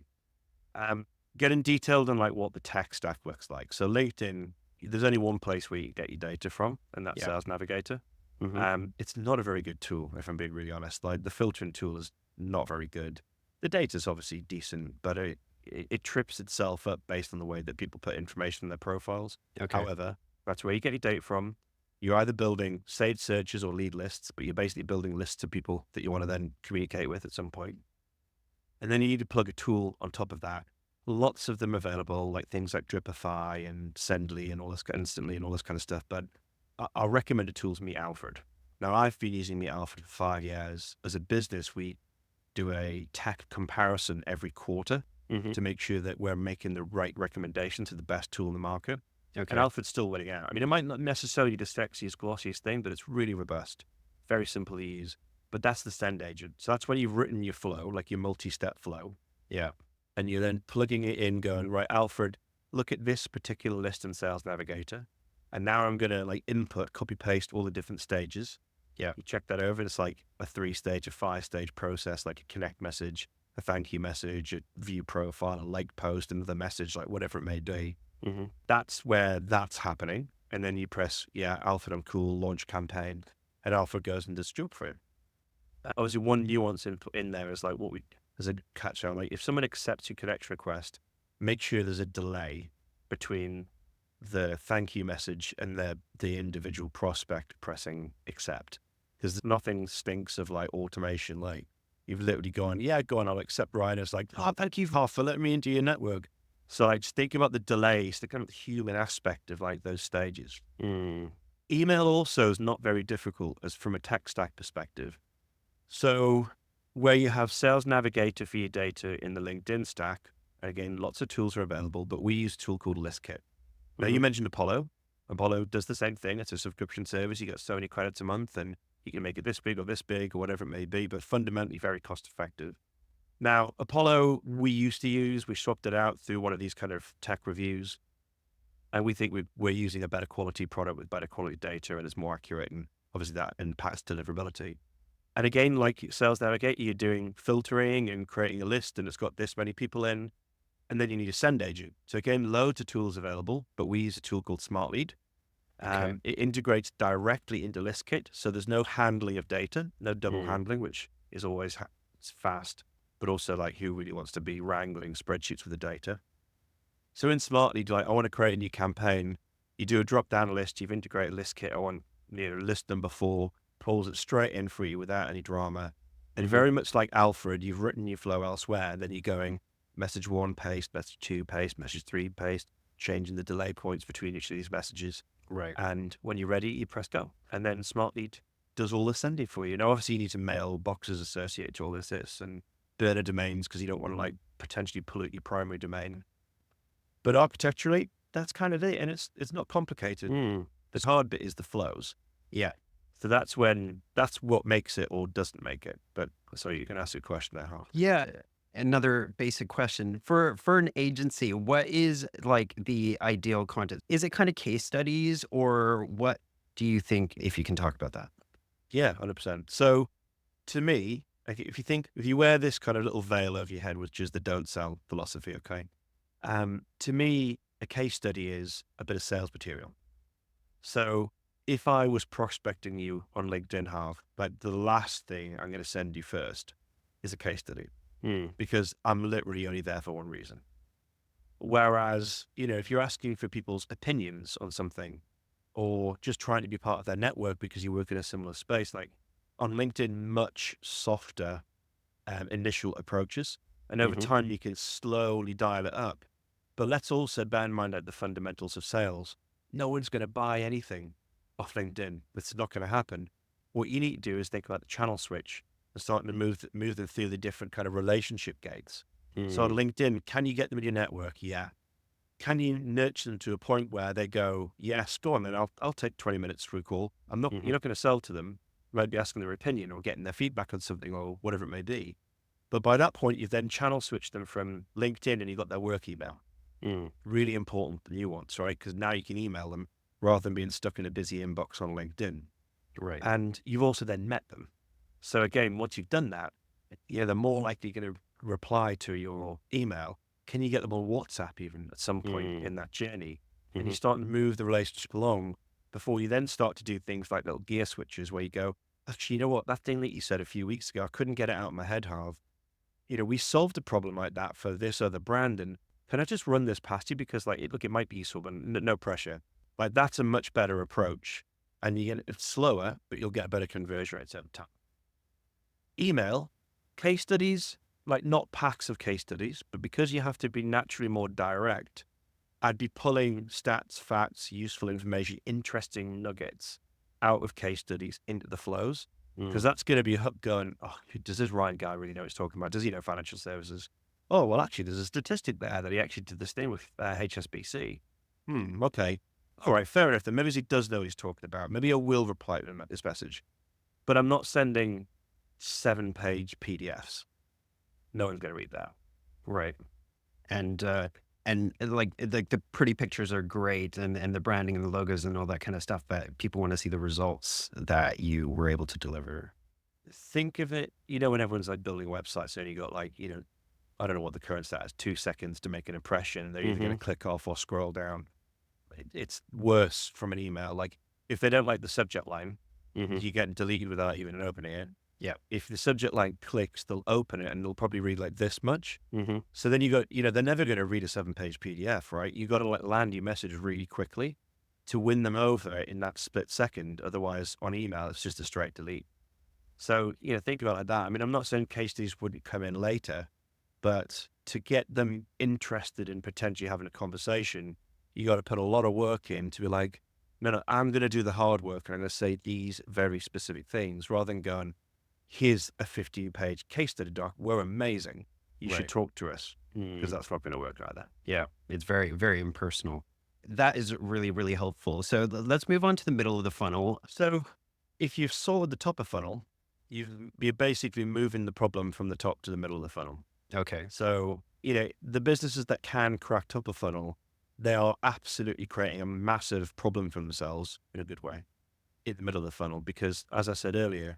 Getting detailed on like what the tech stack looks like. So LinkedIn, there's only one place where you get your data from, and that's Sales Navigator. Mm-hmm. It's not a very good tool, if I'm being really honest. Like the filtering tool is not very good. The data's obviously decent, but it trips itself up based on the way that people put information in their profiles. Okay. However, that's where you get your data from. You're either building saved searches or lead lists, but you're basically building lists of people that you want to then communicate with at some point. And then you need to plug a tool on top of that. Lots of them available, like things like Dripify and Sendly and all this, Instantly and all this kind of stuff. But our recommended tools, Meet Alfred. Now, I've been using Meet Alfred for 5 years. As a business, we do a tech comparison every quarter to make sure that we're making the right recommendation to the best tool in the market. Okay. And Alfred's still winning out. I mean, it might not necessarily be the sexiest, glossiest thing, but it's really robust, very simple to use. But that's the send agent. So that's when you've written your flow, like your multi-step flow. Yeah. And you're then plugging it in, going, right, Alfred, look at this particular list in Sales Navigator. And now I'm going to like input, copy, paste all the different stages. Yeah. You check that over. It's like a 3-stage, a 5-stage process, like a connect message, a thank you message, a view profile, a like post, another message, like whatever it may be. Mm-hmm. That's where that's happening. And then you press, Alfred, I'm cool, launch campaign. And Alfred goes and does job for it. Obviously, one nuance in there is like there's a catch on. Like if someone accepts your connection request, make sure there's a delay between the thank you message and the individual prospect pressing accept. Because nothing stinks of like automation. Like you've literally gone, go on, I'll accept Ryan. It's like, oh, thank you for letting me into your network. So like just think about the delays, the kind of the human aspect of like those stages. Email also is not very difficult as from a tech stack perspective. So where you have Sales Navigator for your data in the LinkedIn stack, again, lots of tools are available, but we use a tool called ListKit. Now you mentioned Apollo. Apollo does the same thing. It's a subscription service. You get so many credits a month and you can make it this big or whatever it may be, but fundamentally very cost effective. Now, Apollo, we used to use, we swapped it out through one of these kind of tech reviews. And we think we're using a better quality product with better quality data and it's more accurate. And obviously that impacts deliverability. And again, like Sales Navigator, you're doing filtering and creating a list and it's got this many people in. And then you need a send agent. So again, loads of tools available, but we use a tool called Smart Lead. It integrates directly into ListKit. So there's no handling of data, no double handling, which is always it's fast, but also like who really wants to be wrangling spreadsheets with the data. So in Smart Lead, like I want to create a new campaign. You do a drop down list, you've integrated ListKit. I want list number 4, pulls it straight in for you without any drama. And very much like Alfred, you've written your flow elsewhere. Then you're going message 1, paste, message 2, paste, message 3, paste, changing the delay points between each of these messages. Right. And when you're ready, you press go. And then Smart Lead does all the sending for you. Now, obviously, you need to mail boxes associated to all this and burner domains because you don't want to like potentially pollute your primary domain. But architecturally, that's kind of it. And it's not complicated. The hard bit is the flows. Yeah. So that's what makes it or doesn't make it. But Sorry, you can ask a question there, Harv. Yeah. Another basic question for an agency, what is like the ideal content? Is it kind of case studies, or what do you think, if you can talk about that? Yeah, 100%. So to me, like, if you wear this kind of little veil over your head, which is the don't sell philosophy, okay? To me, a case study is a bit of sales material. So if I was prospecting you on LinkedIn, Harv, like the last thing I'm going to send you first is a case study because I'm literally only there for one reason. Whereas, if you're asking for people's opinions on something or just trying to be part of their network because you work in a similar space, like on LinkedIn, much softer initial approaches. And over time, you can slowly dial it up. But let's also bear in mind that the fundamentals of sales, no one's going to buy anything off LinkedIn. It's not going to happen. What you need to do is think about the channel switch and starting to move them through the different kind of relationship gates. So on LinkedIn, can you get them in your network? Yeah. Can you nurture them to a point where they go, yes, go on, then I'll take 20 minutes for a call. You're not going to sell to them. You might be asking their opinion or getting their feedback on something or whatever it may be. But by that point, you've then channel switched them from LinkedIn and you've got their work email. Really important nuance, right? Because now you can email them rather than being stuck in a busy inbox on LinkedIn. Right. And you've also then met them. So again, once you've done that, they're more likely going to reply to your email. Can you get them on WhatsApp even at some point in that journey? And you start to move the relationship along before you then start to do things like little gear switches where you go, actually, you know what? That thing that you said a few weeks ago, I couldn't get it out of my head, Harv. We solved a problem like that for this other brand. And can I just run this past you? Because look, it might be useful, but no pressure. Like that's a much better approach. And it's slower, but you'll get better conversion rates over time. Email, case studies, like not packs of case studies, but because you have to be naturally more direct, I'd be pulling stats, facts, useful information, interesting nuggets out of case studies into the flows. Because that's going to be a hook going, oh, does this Ryan guy really know what he's talking about? Does he know financial services? Oh, well, actually, there's a statistic there that he actually did this thing with HSBC. Okay. All right, fair enough. Then maybe he does know what he's talking about. Maybe I will reply to him at this message. But I'm not sending 7-page PDFs. No one's going to read that. Right. And like the pretty pictures are great, and the branding and the logos and all that kind of stuff, but people want to see the results that you were able to deliver. Think of it, when everyone's like building websites and you got I don't know what the current stat is, 2 seconds to make an impression. They're either going to click off or scroll down. It's worse from an email. Like if they don't like the subject line, you get deleted without even opening it. Yeah. If the subject line clicks, they'll open it and they'll probably read like this much. So then you got, they're never going to read a 7-page PDF, right? You got to land your message really quickly to win them over in that split second. Otherwise on email, it's just a straight delete. So, think about it like that. I mean, I'm not saying case studies wouldn't come in later, but to get them interested in potentially having a conversation, you got to put a lot of work in to be like, no, I'm going to do the hard work and I'm going to say these very specific things rather than going, here's a 15-page case study doc. We're amazing. You should talk to us because that's not going to work like that. Yeah. It's very, very impersonal. That is really, really helpful. So let's move on to the middle of the funnel. So if you've solved the top of funnel, you're basically moving the problem from the top to the middle of the funnel. Okay. So, the businesses that can crack top of funnel, they are absolutely creating a massive problem for themselves in a good way in the middle of the funnel. Because as I said earlier,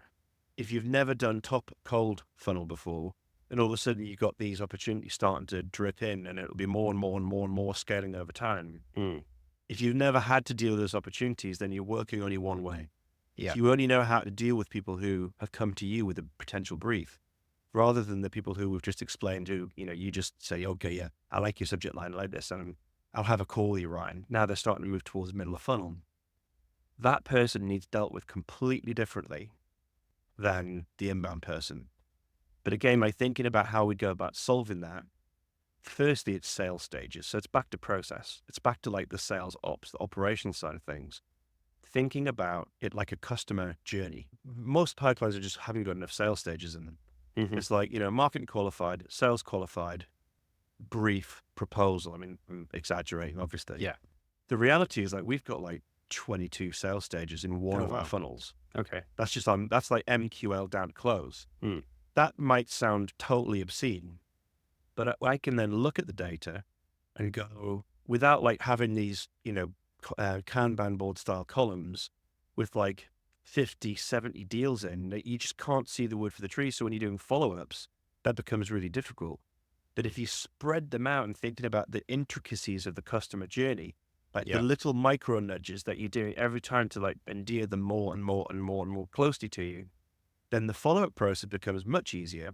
if you've never done top cold funnel before, then all of a sudden you've got these opportunities starting to drip in and it'll be more and more and more and more scaling over time. If you've never had to deal with those opportunities, then you're working only one way. Yeah. If you only know how to deal with people who have come to you with a potential brief, rather than the people who we've just explained who, you just say, okay, yeah, I like your subject line, I like this, and I'll have a call with you, Ryan. Now they're starting to move towards the middle of funnel. That person needs dealt with completely differently than the inbound person. But again, by thinking about how we go about solving that, firstly, it's sales stages. So it's back to process. It's back to like the sales ops, the operational side of things. Thinking about it like a customer journey. Most pipelines are just haven't got enough sales stages in them. It's like, marketing qualified, sales qualified, brief, proposal. I mean, I'm exaggerating, obviously. Yeah. The reality is like we've got like 22 sales stages in one of our funnels. Okay. That's just that's like MQL down to close. That might sound totally obscene, but I can then look at the data and go, without like having these, Kanban board style columns with like 50, 70 deals in, that you just can't see the wood for the tree. So when you're doing follow-ups, that becomes really difficult. But if you spread them out and thinking about the intricacies of the customer journey, like the Yeah. little micro nudges that you do every time to like endear them more and more and more and more closely to you, then the follow-up process becomes much easier.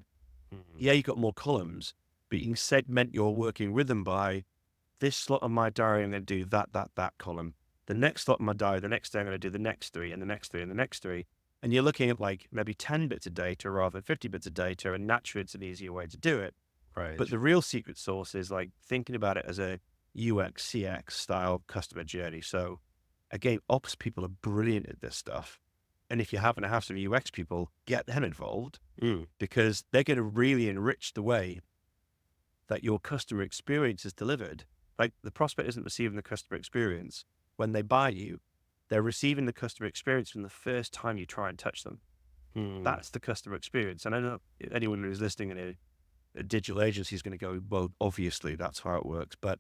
Yeah, you got more columns, but you can segment your working rhythm by this slot on my diary, I'm going to do that column. The next slot on my diary, the next day, I'm going to do the next three and the next three and the next three. And you're looking at like maybe 10 bits of data rather than 50 bits of data. And naturally, it's an easier way to do it. Right. But the real secret sauce is like thinking about it as a UX, CX style customer journey. So again, ops people are brilliant at this stuff. And if you happen to have some UX people, get them involved because they're going to really enrich the way that your customer experience is delivered. Like the prospect isn't receiving the customer experience when they buy you. They're receiving the customer experience from the first time you try and touch them. That's the customer experience. And I know anyone who's listening in a digital agency is going to go, well, obviously that's how it works. But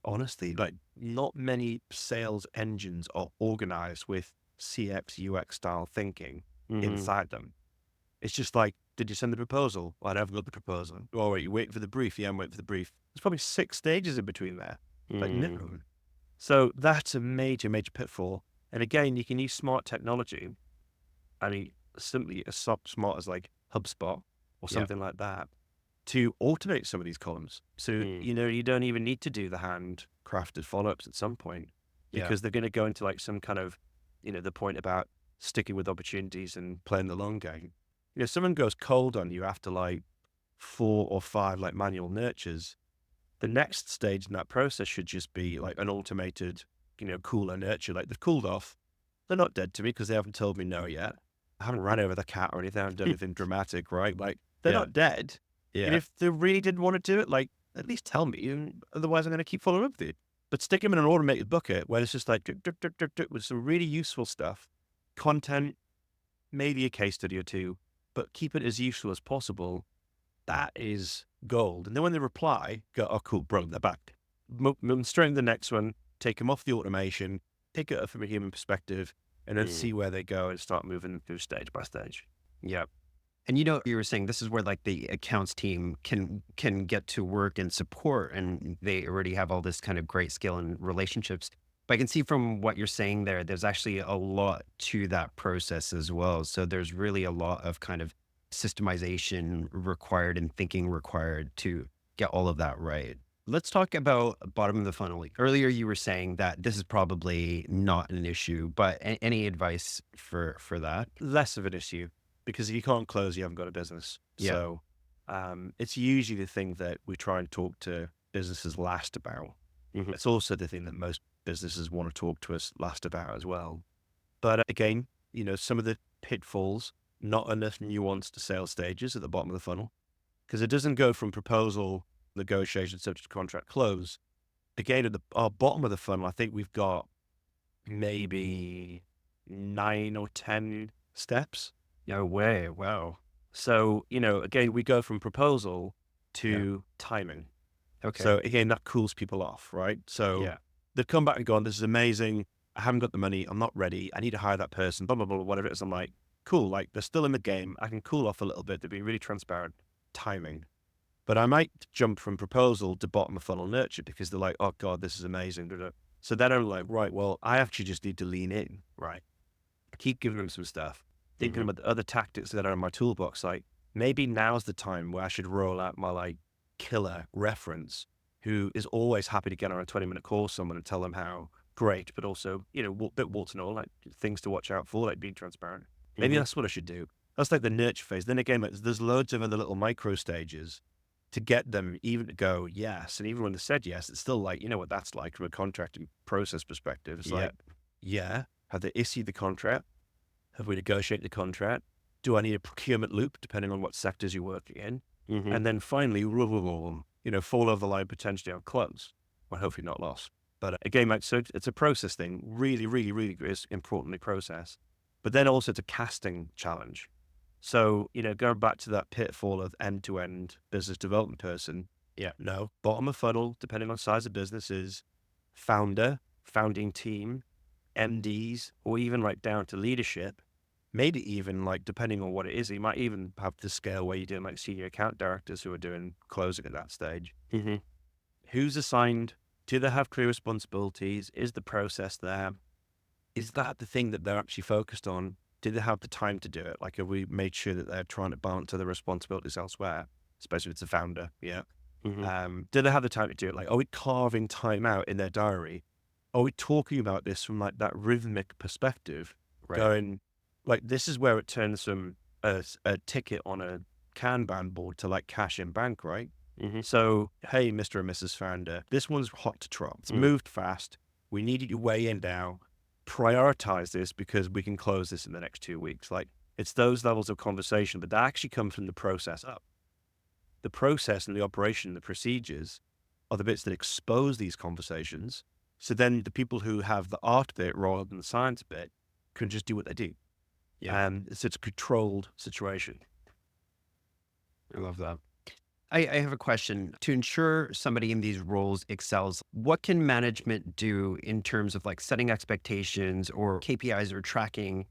honestly, like not many sales engines are organized with CX, UX style thinking inside them. It's just like, did you send the proposal? Well, I haven't got the proposal. Oh, wait, you're waiting for the brief. Yeah, I'm waiting for the brief. There's probably 6 stages in between there. Like, no. So that's a major, major pitfall. And again, you can use smart technology. I mean, simply as smart as like HubSpot or something like that to automate some of these columns. So, you don't even need to do the handcrafted follow-ups at some point because they're going to go into like some kind of, the point about sticking with opportunities and playing the long game. If someone goes cold on you after like 4 or 5 like manual nurtures, the next stage in that process should just be like an automated, cooler nurture. Like they've cooled off. They're not dead to me because they haven't told me no yet. I haven't ran over the cat or anything. I haven't done anything dramatic, right? Like they're not dead. And if they really didn't want to do it, like at least tell me. And otherwise I'm going to keep following up with you. But stick them in an automated bucket where it's just like with some really useful stuff, content, maybe a case study or two, but keep it as useful as possible. That is gold. And then when they reply, go, oh, cool, bro, they're back. Move them straight to the next one, take them off the automation, pick it up from a human perspective, and then see where they go and start moving through stage by stage. Yeah. And you were saying this is where like the accounts team can get to work and support, and they already have all this kind of great skill and relationships. But I can see from what you're saying there's actually a lot to that process as well. So there's really a lot of kind of systemization required and thinking required to get all of that right. Let's talk about bottom of the funnel. Earlier, you were saying that this is probably not an issue, but any advice for that? Less of an issue because if you can't close, you haven't got a business. So it's usually the thing that we try and talk to businesses last about. It's also the thing that most businesses want to talk to us last about as well. But again, some of the pitfalls, not enough nuanced sales stages at the bottom of the funnel, because it doesn't go from proposal, negotiation, subject to contract, close. Again, at our bottom of the funnel, I think we've got maybe 9 or 10 steps. No way. Wow. So, again, we go from proposal to timing. Okay. So again, that cools people off, right? So they've come back and gone, this is amazing. I haven't got the money. I'm not ready. I need to hire that person, blah, blah, blah, whatever it is. I'm like, cool. Like they're still in the game. I can cool off a little bit to be really transparent. Timing. But I might jump from proposal to bottom of funnel nurture because they're like, oh God, this is amazing. So then I'm like, right, well, I actually just need to lean in, right? Keep giving them some stuff. Thinking about the other tactics that are in my toolbox. Like maybe now's the time where I should roll out my like killer reference who is always happy to get on a 20-minute call with someone and tell them how great, but also, a bit warts and all, like things to watch out for, like being transparent. Maybe that's what I should do. That's like the nurture phase. Then again, like, there's loads of other little micro stages to get them even to go yes. And even when they said yes, it's still like, what that's like from a contracting process perspective. It's like, have they issued the contract? Have we negotiated the contract? Do I need a procurement loop, depending on what sectors you're working in? And then finally, fall over the line potentially on close. Well, hopefully not lost. But again, like, so it's a process thing. Really, really, really is importantly process. But then also it's a casting challenge. So, going back to that pitfall of end-to-end business development person, no, bottom of funnel, depending on size of business, is founder, founding team, MDs, or even like down to leadership. Maybe even like, depending on what it is, you might even have the scale where you're doing like senior account directors who are doing closing at that stage. Mm-hmm. Who's assigned? Do they have clear responsibilities? Is the process there? Is that the thing that they're actually focused on? Do they have the time to do it? Like, have we made sure that they're trying to balance other responsibilities elsewhere, especially if it's a founder? Yeah. Mm-hmm. Do they have the time to do it? Like, are we carving time out in their diary? Are we talking about this from like that rhythmic perspective? Right. Going, like, this is where it turns from a ticket on a Kanban board to like cash in bank, right? Mm-hmm. So, hey, Mr. and Mrs. Founder, this one's hot to trot. It's moved fast. We need you to weigh in now. Prioritize this because we can close this in the next 2 weeks. Like, it's those levels of conversation, but that actually come from the process up. The process and the operation, the procedures are the bits that expose these conversations. So then the people who have the art bit rather than the science bit can just do what they do. Yeah. And it's a controlled situation. I love that. I have a question. To ensure somebody in these roles excels, what can management do in terms of like setting expectations or KPIs or tracking?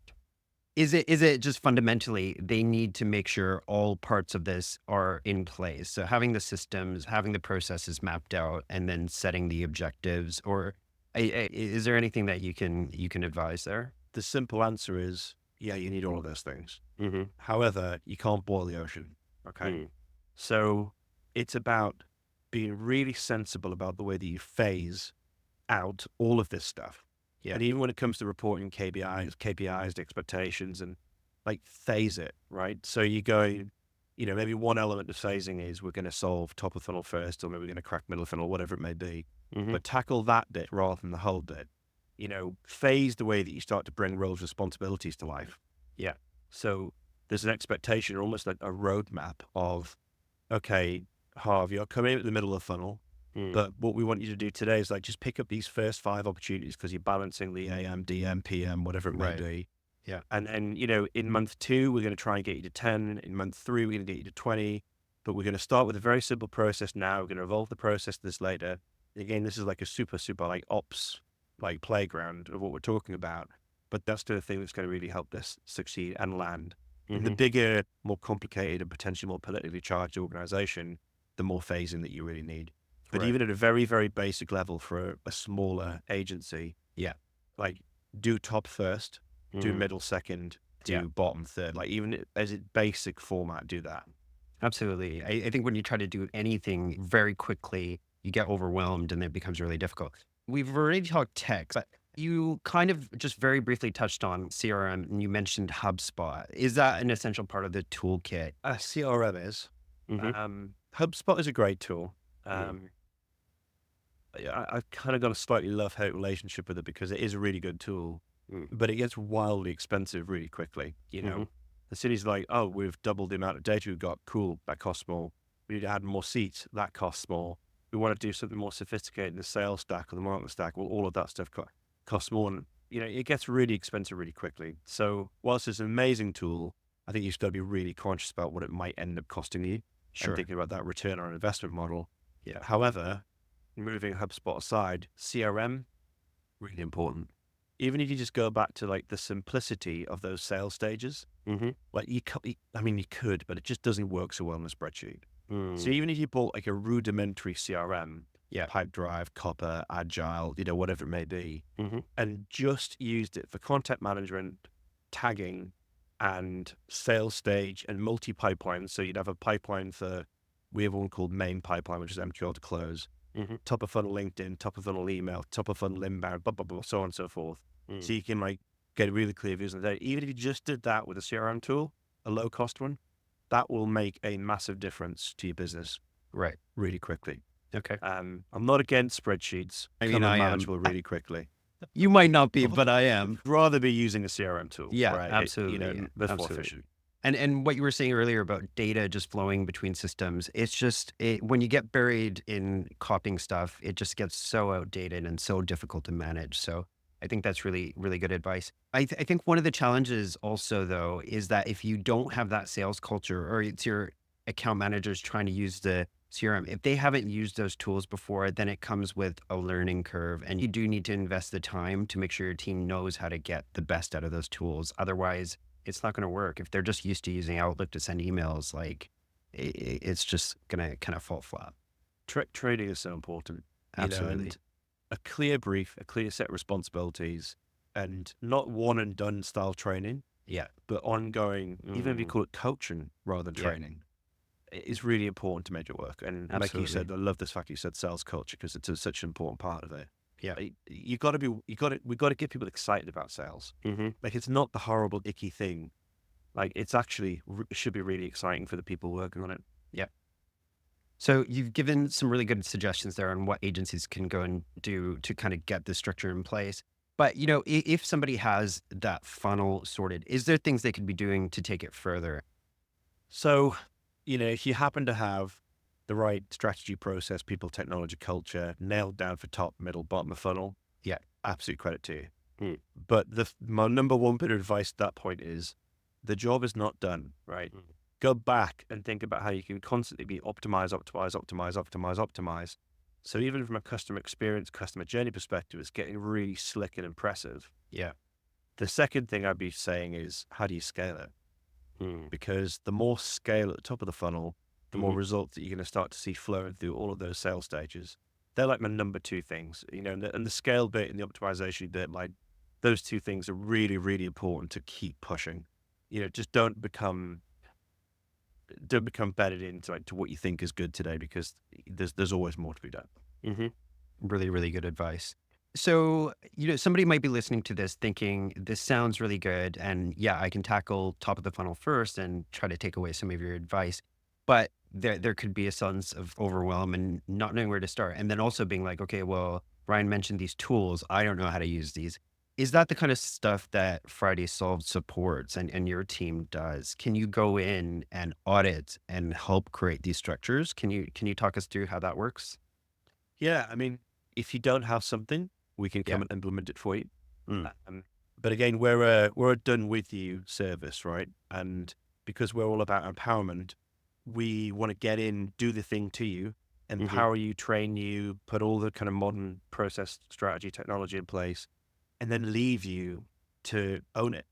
Is it just fundamentally they need to make sure all parts of this are in place? So having the systems, having the processes mapped out, and then setting the objectives, or is there anything that you can advise there? The simple answer is, yeah, you need all of those things. Mm-hmm. However, you can't boil the ocean. Okay. Mm. So it's about being really sensible about the way that you phase out all of this stuff. Yeah. And even when it comes to reporting KPIs, expectations, and like phase it, right? So you go, maybe one element of phasing is we're going to solve top of funnel first, or maybe we're going to crack middle of funnel, whatever it may be. Mm-hmm. But tackle that bit rather than the whole bit. Phase the way that you start to bring roles, responsibilities to life. Yeah. So there's an expectation, or almost like a roadmap of, okay, Harv, you're coming in at the middle of the funnel, but what we want you to do today is like just pick up these first 5 opportunities because you're balancing the AM, DM, PM, whatever it may Right. be. Yeah. And then, in month 2, we're going to try and get you to 10. In month 3, we're going to get you to 20. But we're going to start with a very simple process now. We're going to evolve the process to this later. Again, this is like a super, super like ops, like playground of what we're talking about. But that's the thing that's going to really help this succeed and land. In the bigger, more complicated and potentially more politically charged organization, the more phasing that you really need. But Right. even at a very, very basic level for a smaller agency, Yeah. like do top first, do Mhm. middle second, do Yeah. bottom third. Like even as a basic format, do that. Absolutely. I think when you try to do anything very quickly, you get overwhelmed and it becomes really difficult. We've already talked tech, but you kind of just very briefly touched on CRM and you mentioned HubSpot. Is that an essential part of the toolkit? CRM is. Mhm. HubSpot is a great tool. Mm. I've kind of got a slightly love-hate relationship with it because it is a really good tool, Mm. but it gets wildly expensive really quickly. Mhm. The city's like, oh, we've doubled the amount of data we've got. Cool, that costs more. We need to add more seats. That costs more. We want to do something more sophisticated in the sales stack or the marketing stack. Well, all of that stuff costs more. And, it gets really expensive really quickly. So whilst it's an amazing tool, I think you've got to be really conscious about what it might end up costing you Sure. and thinking about that return on investment model. Yeah. However, moving HubSpot aside, CRM, really important. Even if you just go back to like the simplicity of those sales stages, Mhm. like you could, but it just doesn't work so well in a spreadsheet. So Mm. even if you bought like a rudimentary CRM, Yeah. Pipedrive, Copper, Agile, whatever it may be, Mhm. and just used it for content management, tagging, and sales stage and multi-pipeline. So you'd have a pipeline we have one called main pipeline, which is MQL to close, Mhm. top of funnel LinkedIn, top of funnel email, top of funnel inbound, blah, blah, blah, so on and so forth. Mm. So you can like get really clear views on the data. Even if you just did that with a CRM tool, a low cost one, that will make a massive difference to your business Right. really quickly. Okay. I'm not against spreadsheets. I mean, Become I am. manageable really quickly. You might not be, but I am. Rather be using a CRM tool. Yeah, right? absolutely. That's more Absolutely. efficient. And what you were saying earlier about data just flowing between systems, it's just when you get buried in copying stuff, it just gets so outdated and so difficult to manage. So I think that's really, really good advice. I think one of the challenges also, though, is that if you don't have that sales culture or it's your account managers trying to use the CRM, if they haven't used those tools before, then it comes with a learning curve. And you do need to invest the time to make sure your team knows how to get the best out of those tools. Otherwise, it's not going to work. If they're just used to using Outlook to send emails, like it's just going to kind of fall flat. Training is so important, Absolutely. and a clear brief, a clear set of responsibilities, and not one and done style training, Yeah. but ongoing, even if you Mm, call it coaching rather than yeah, training, is really important to make it work. And like you absolutely. said, I love this fact you said sales culture because it's such an important part of it. Yeah. We got to get people excited about sales. Hmm. Like it's not the horrible, icky thing. Like it's actually should be really exciting for the people working on it. Yeah. So you've given some really good suggestions there on what agencies can go and do to kind of get the structure in place. But if somebody has that funnel sorted, is there things they could be doing to take it further? So, if you happen to have the right strategy, process, people, technology, culture nailed down for top, middle, bottom of funnel, Yeah. absolute credit to you. Mm. But my number one bit of advice at that point is the job is not done, right? Mm. Go back and think about how you can constantly be optimize, optimize, optimize, optimize, optimize. So even from a customer experience, customer journey perspective, it's getting really slick and impressive. Yeah. The second thing I'd be saying is how do you scale it? Mm. Because the more scale at the top of the funnel, the more Mhm. results that you're going to start to see flowing through all of those sales stages. They're like my number two things, and the scale bit and the optimization bit, those two things are really, really important to keep pushing. Just don't become bedded into to what you think is good today because there's always more to be done. Hmm. Really, really good advice. So, somebody might be listening to this thinking, this sounds really good. And yeah, I can tackle top of the funnel first and try to take away some of your advice. But there could be a sense of overwhelm and not knowing where to start. And then also being like, okay, well, Ryan mentioned these tools. I don't know how to use these. Is that the kind of stuff that Friday Solved supports and your team does? Can you go in and audit and help create these structures? Can you talk us through how that works? Yeah, I mean, if you don't have something, we can Yeah. come and implement it for you. Mm. But again, we're a done with you service, right? And because we're all about empowerment, we want to get in, do the thing to you, Hmm. empower you, train you, put all the kind of modern process, strategy, technology in place, and then leave you to own it.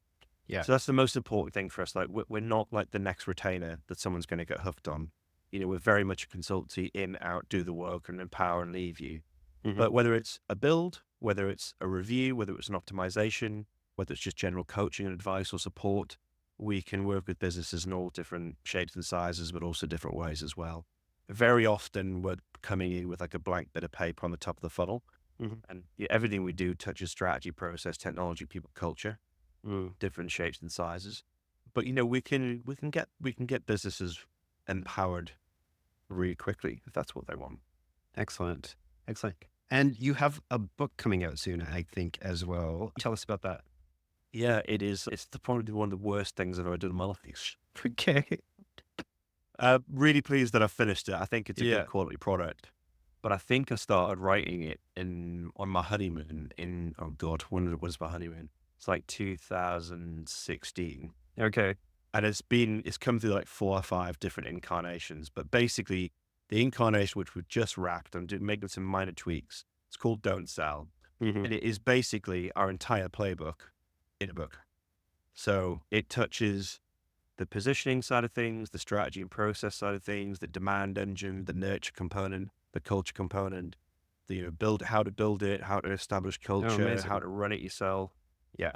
Yeah. So that's the most important thing for us. Like we're not like the next retainer that someone's going to get hooked on. We're very much a consultancy in, out, do the work and empower and leave you. Hmm. But whether it's a build, whether it's a review, whether it's an optimization, whether it's just general coaching and advice or support, we can work with businesses in all different shapes and sizes, but also different ways as well. Very often we're coming in with like a blank bit of paper on the top of the funnel. Hmm. And everything we do touches strategy, process, technology, people, culture, Mm. different shapes and sizes. But we can get businesses empowered really quickly if that's what they want. Excellent. Excellent. And you have a book coming out soon, I think, as well. Tell us about that. Yeah, it is. It's probably one of the worst things I've ever done in my life. Okay. Really pleased that I finished it. I think it's a good Yeah. quality product. But I think I started writing it on my honeymoon in, oh God, when was my honeymoon? It's like 2016. Okay. And it's come through like 4 or 5 different incarnations. But basically, the incarnation which we've just wrapped, I'm making some minor tweaks. It's called Don't Sell. Hmm. And it is basically our entire playbook in a book. So it touches the positioning side of things, the strategy and process side of things, the demand engine, the nurture component, the culture component, build how to build it, how to establish Oh, culture, how amazing. to run it yourself. Yeah.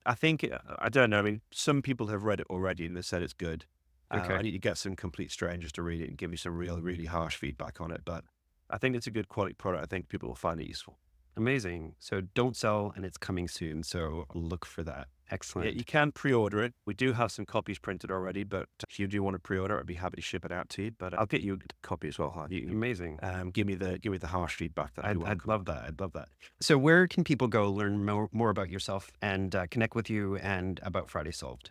I think I don't know. I mean, some people have read it already and they said it's good. I Okay. need to get some complete strangers to read it and give me some really harsh feedback on it. But I think it's a good quality product. I think people will find it useful. Amazing. So don't sell and it's coming soon. So look for that. Yeah, you Excellent. can pre-order it. We do have some copies printed already, but if you do want to pre-order, I'd be happy to ship it out to you. But I'll get you a copy as well, Harv. You Amazing. can give me the harsh feedback. That'd be I'd welcome. love that. I'd love that. So where can people go learn more about yourself and connect with you and about Friday Solved?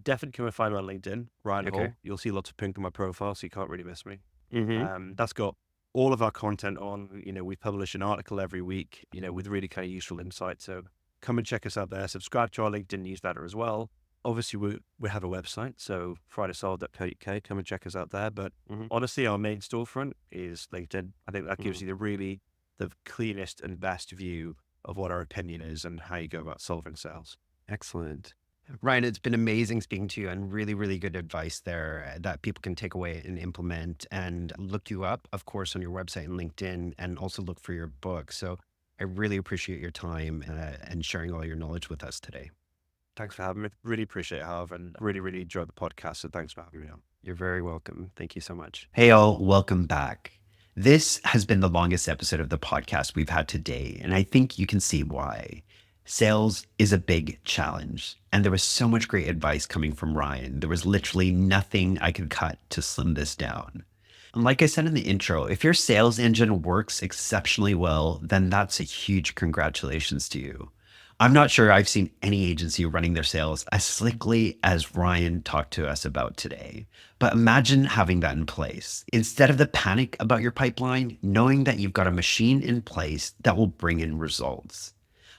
Definitely come and find me on LinkedIn, Ryan Okay. Hall. You'll see lots of pink on my profile, so you can't really miss me. Hmm. That's got all of our content on. We publish an article every week, with really kind of useful insight. So come and check us out there. Subscribe to our LinkedIn newsletter as well. Obviously, we have a website, so fridaysolved.co.uk. Come and check us out there. But honestly, our main storefront is LinkedIn. I think that gives you the cleanest and best view of what our opinion is and how you go about solving sales. Excellent. Ryan, it's been amazing speaking to you, and really, really good advice there that people can take away and implement, and look you up, of course, on your website and LinkedIn, and also look for your book. So I really appreciate your time and sharing all your knowledge with us today. Thanks for having me. Really appreciate it, Harv, and really, really enjoyed the podcast. So thanks for having me on. You're very welcome. Thank you so much. Hey, all, welcome back. This has been the longest episode of the podcast we've had today, and I think you can see why. Sales is a big challenge, and there was so much great advice coming from Ryan. There was literally nothing I could cut to slim this down. And like I said in the intro, if your sales engine works exceptionally well, then that's a huge congratulations to you. I'm not sure I've seen any agency running their sales as slickly as Ryan talked to us about today. But imagine having that in place. Instead of the panic about your pipeline, knowing that you've got a machine in place that will bring in results.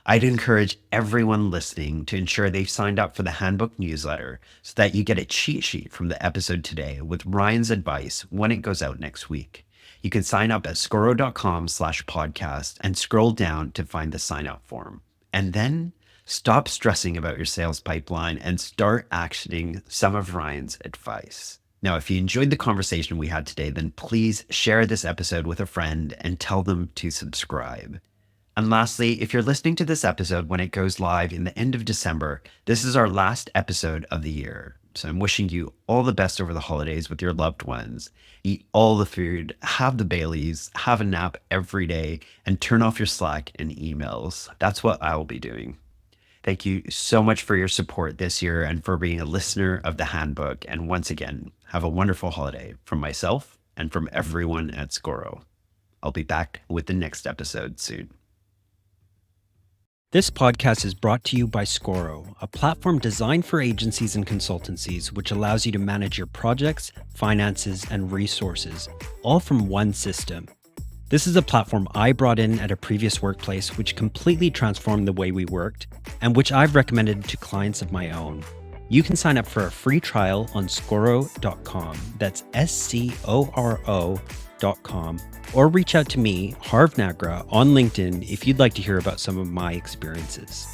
I'd encourage everyone listening to ensure they've signed up for the Handbook newsletter so that you get a cheat sheet from the episode today with Ryan's advice when it goes out next week. You can sign up at scoro.com/podcast and scroll down to find the sign up form. And then stop stressing about your sales pipeline and start actioning some of Ryan's advice. Now, if you enjoyed the conversation we had today, then please share this episode with a friend and tell them to subscribe. And lastly, if you're listening to this episode when it goes live in the end of December, this is our last episode of the year. So I'm wishing you all the best over the holidays with your loved ones. Eat all the food, have the Baileys, have a nap every day, and turn off your Slack and emails. That's what I will be doing. Thank you so much for your support this year and for being a listener of the Handbook. And once again, have a wonderful holiday from myself and from everyone at Scoro. I'll be back with the next episode soon. This podcast is brought to you by Scoro, a platform designed for agencies and consultancies, which allows you to manage your projects, finances, and resources, all from one system. This is a platform I brought in at a previous workplace, which completely transformed the way we worked, and which I've recommended to clients of my own. You can sign up for a free trial on scoro.com. That's SCORO.com. Or reach out to me, Harv Nagra, on LinkedIn if you'd like to hear about some of my experiences.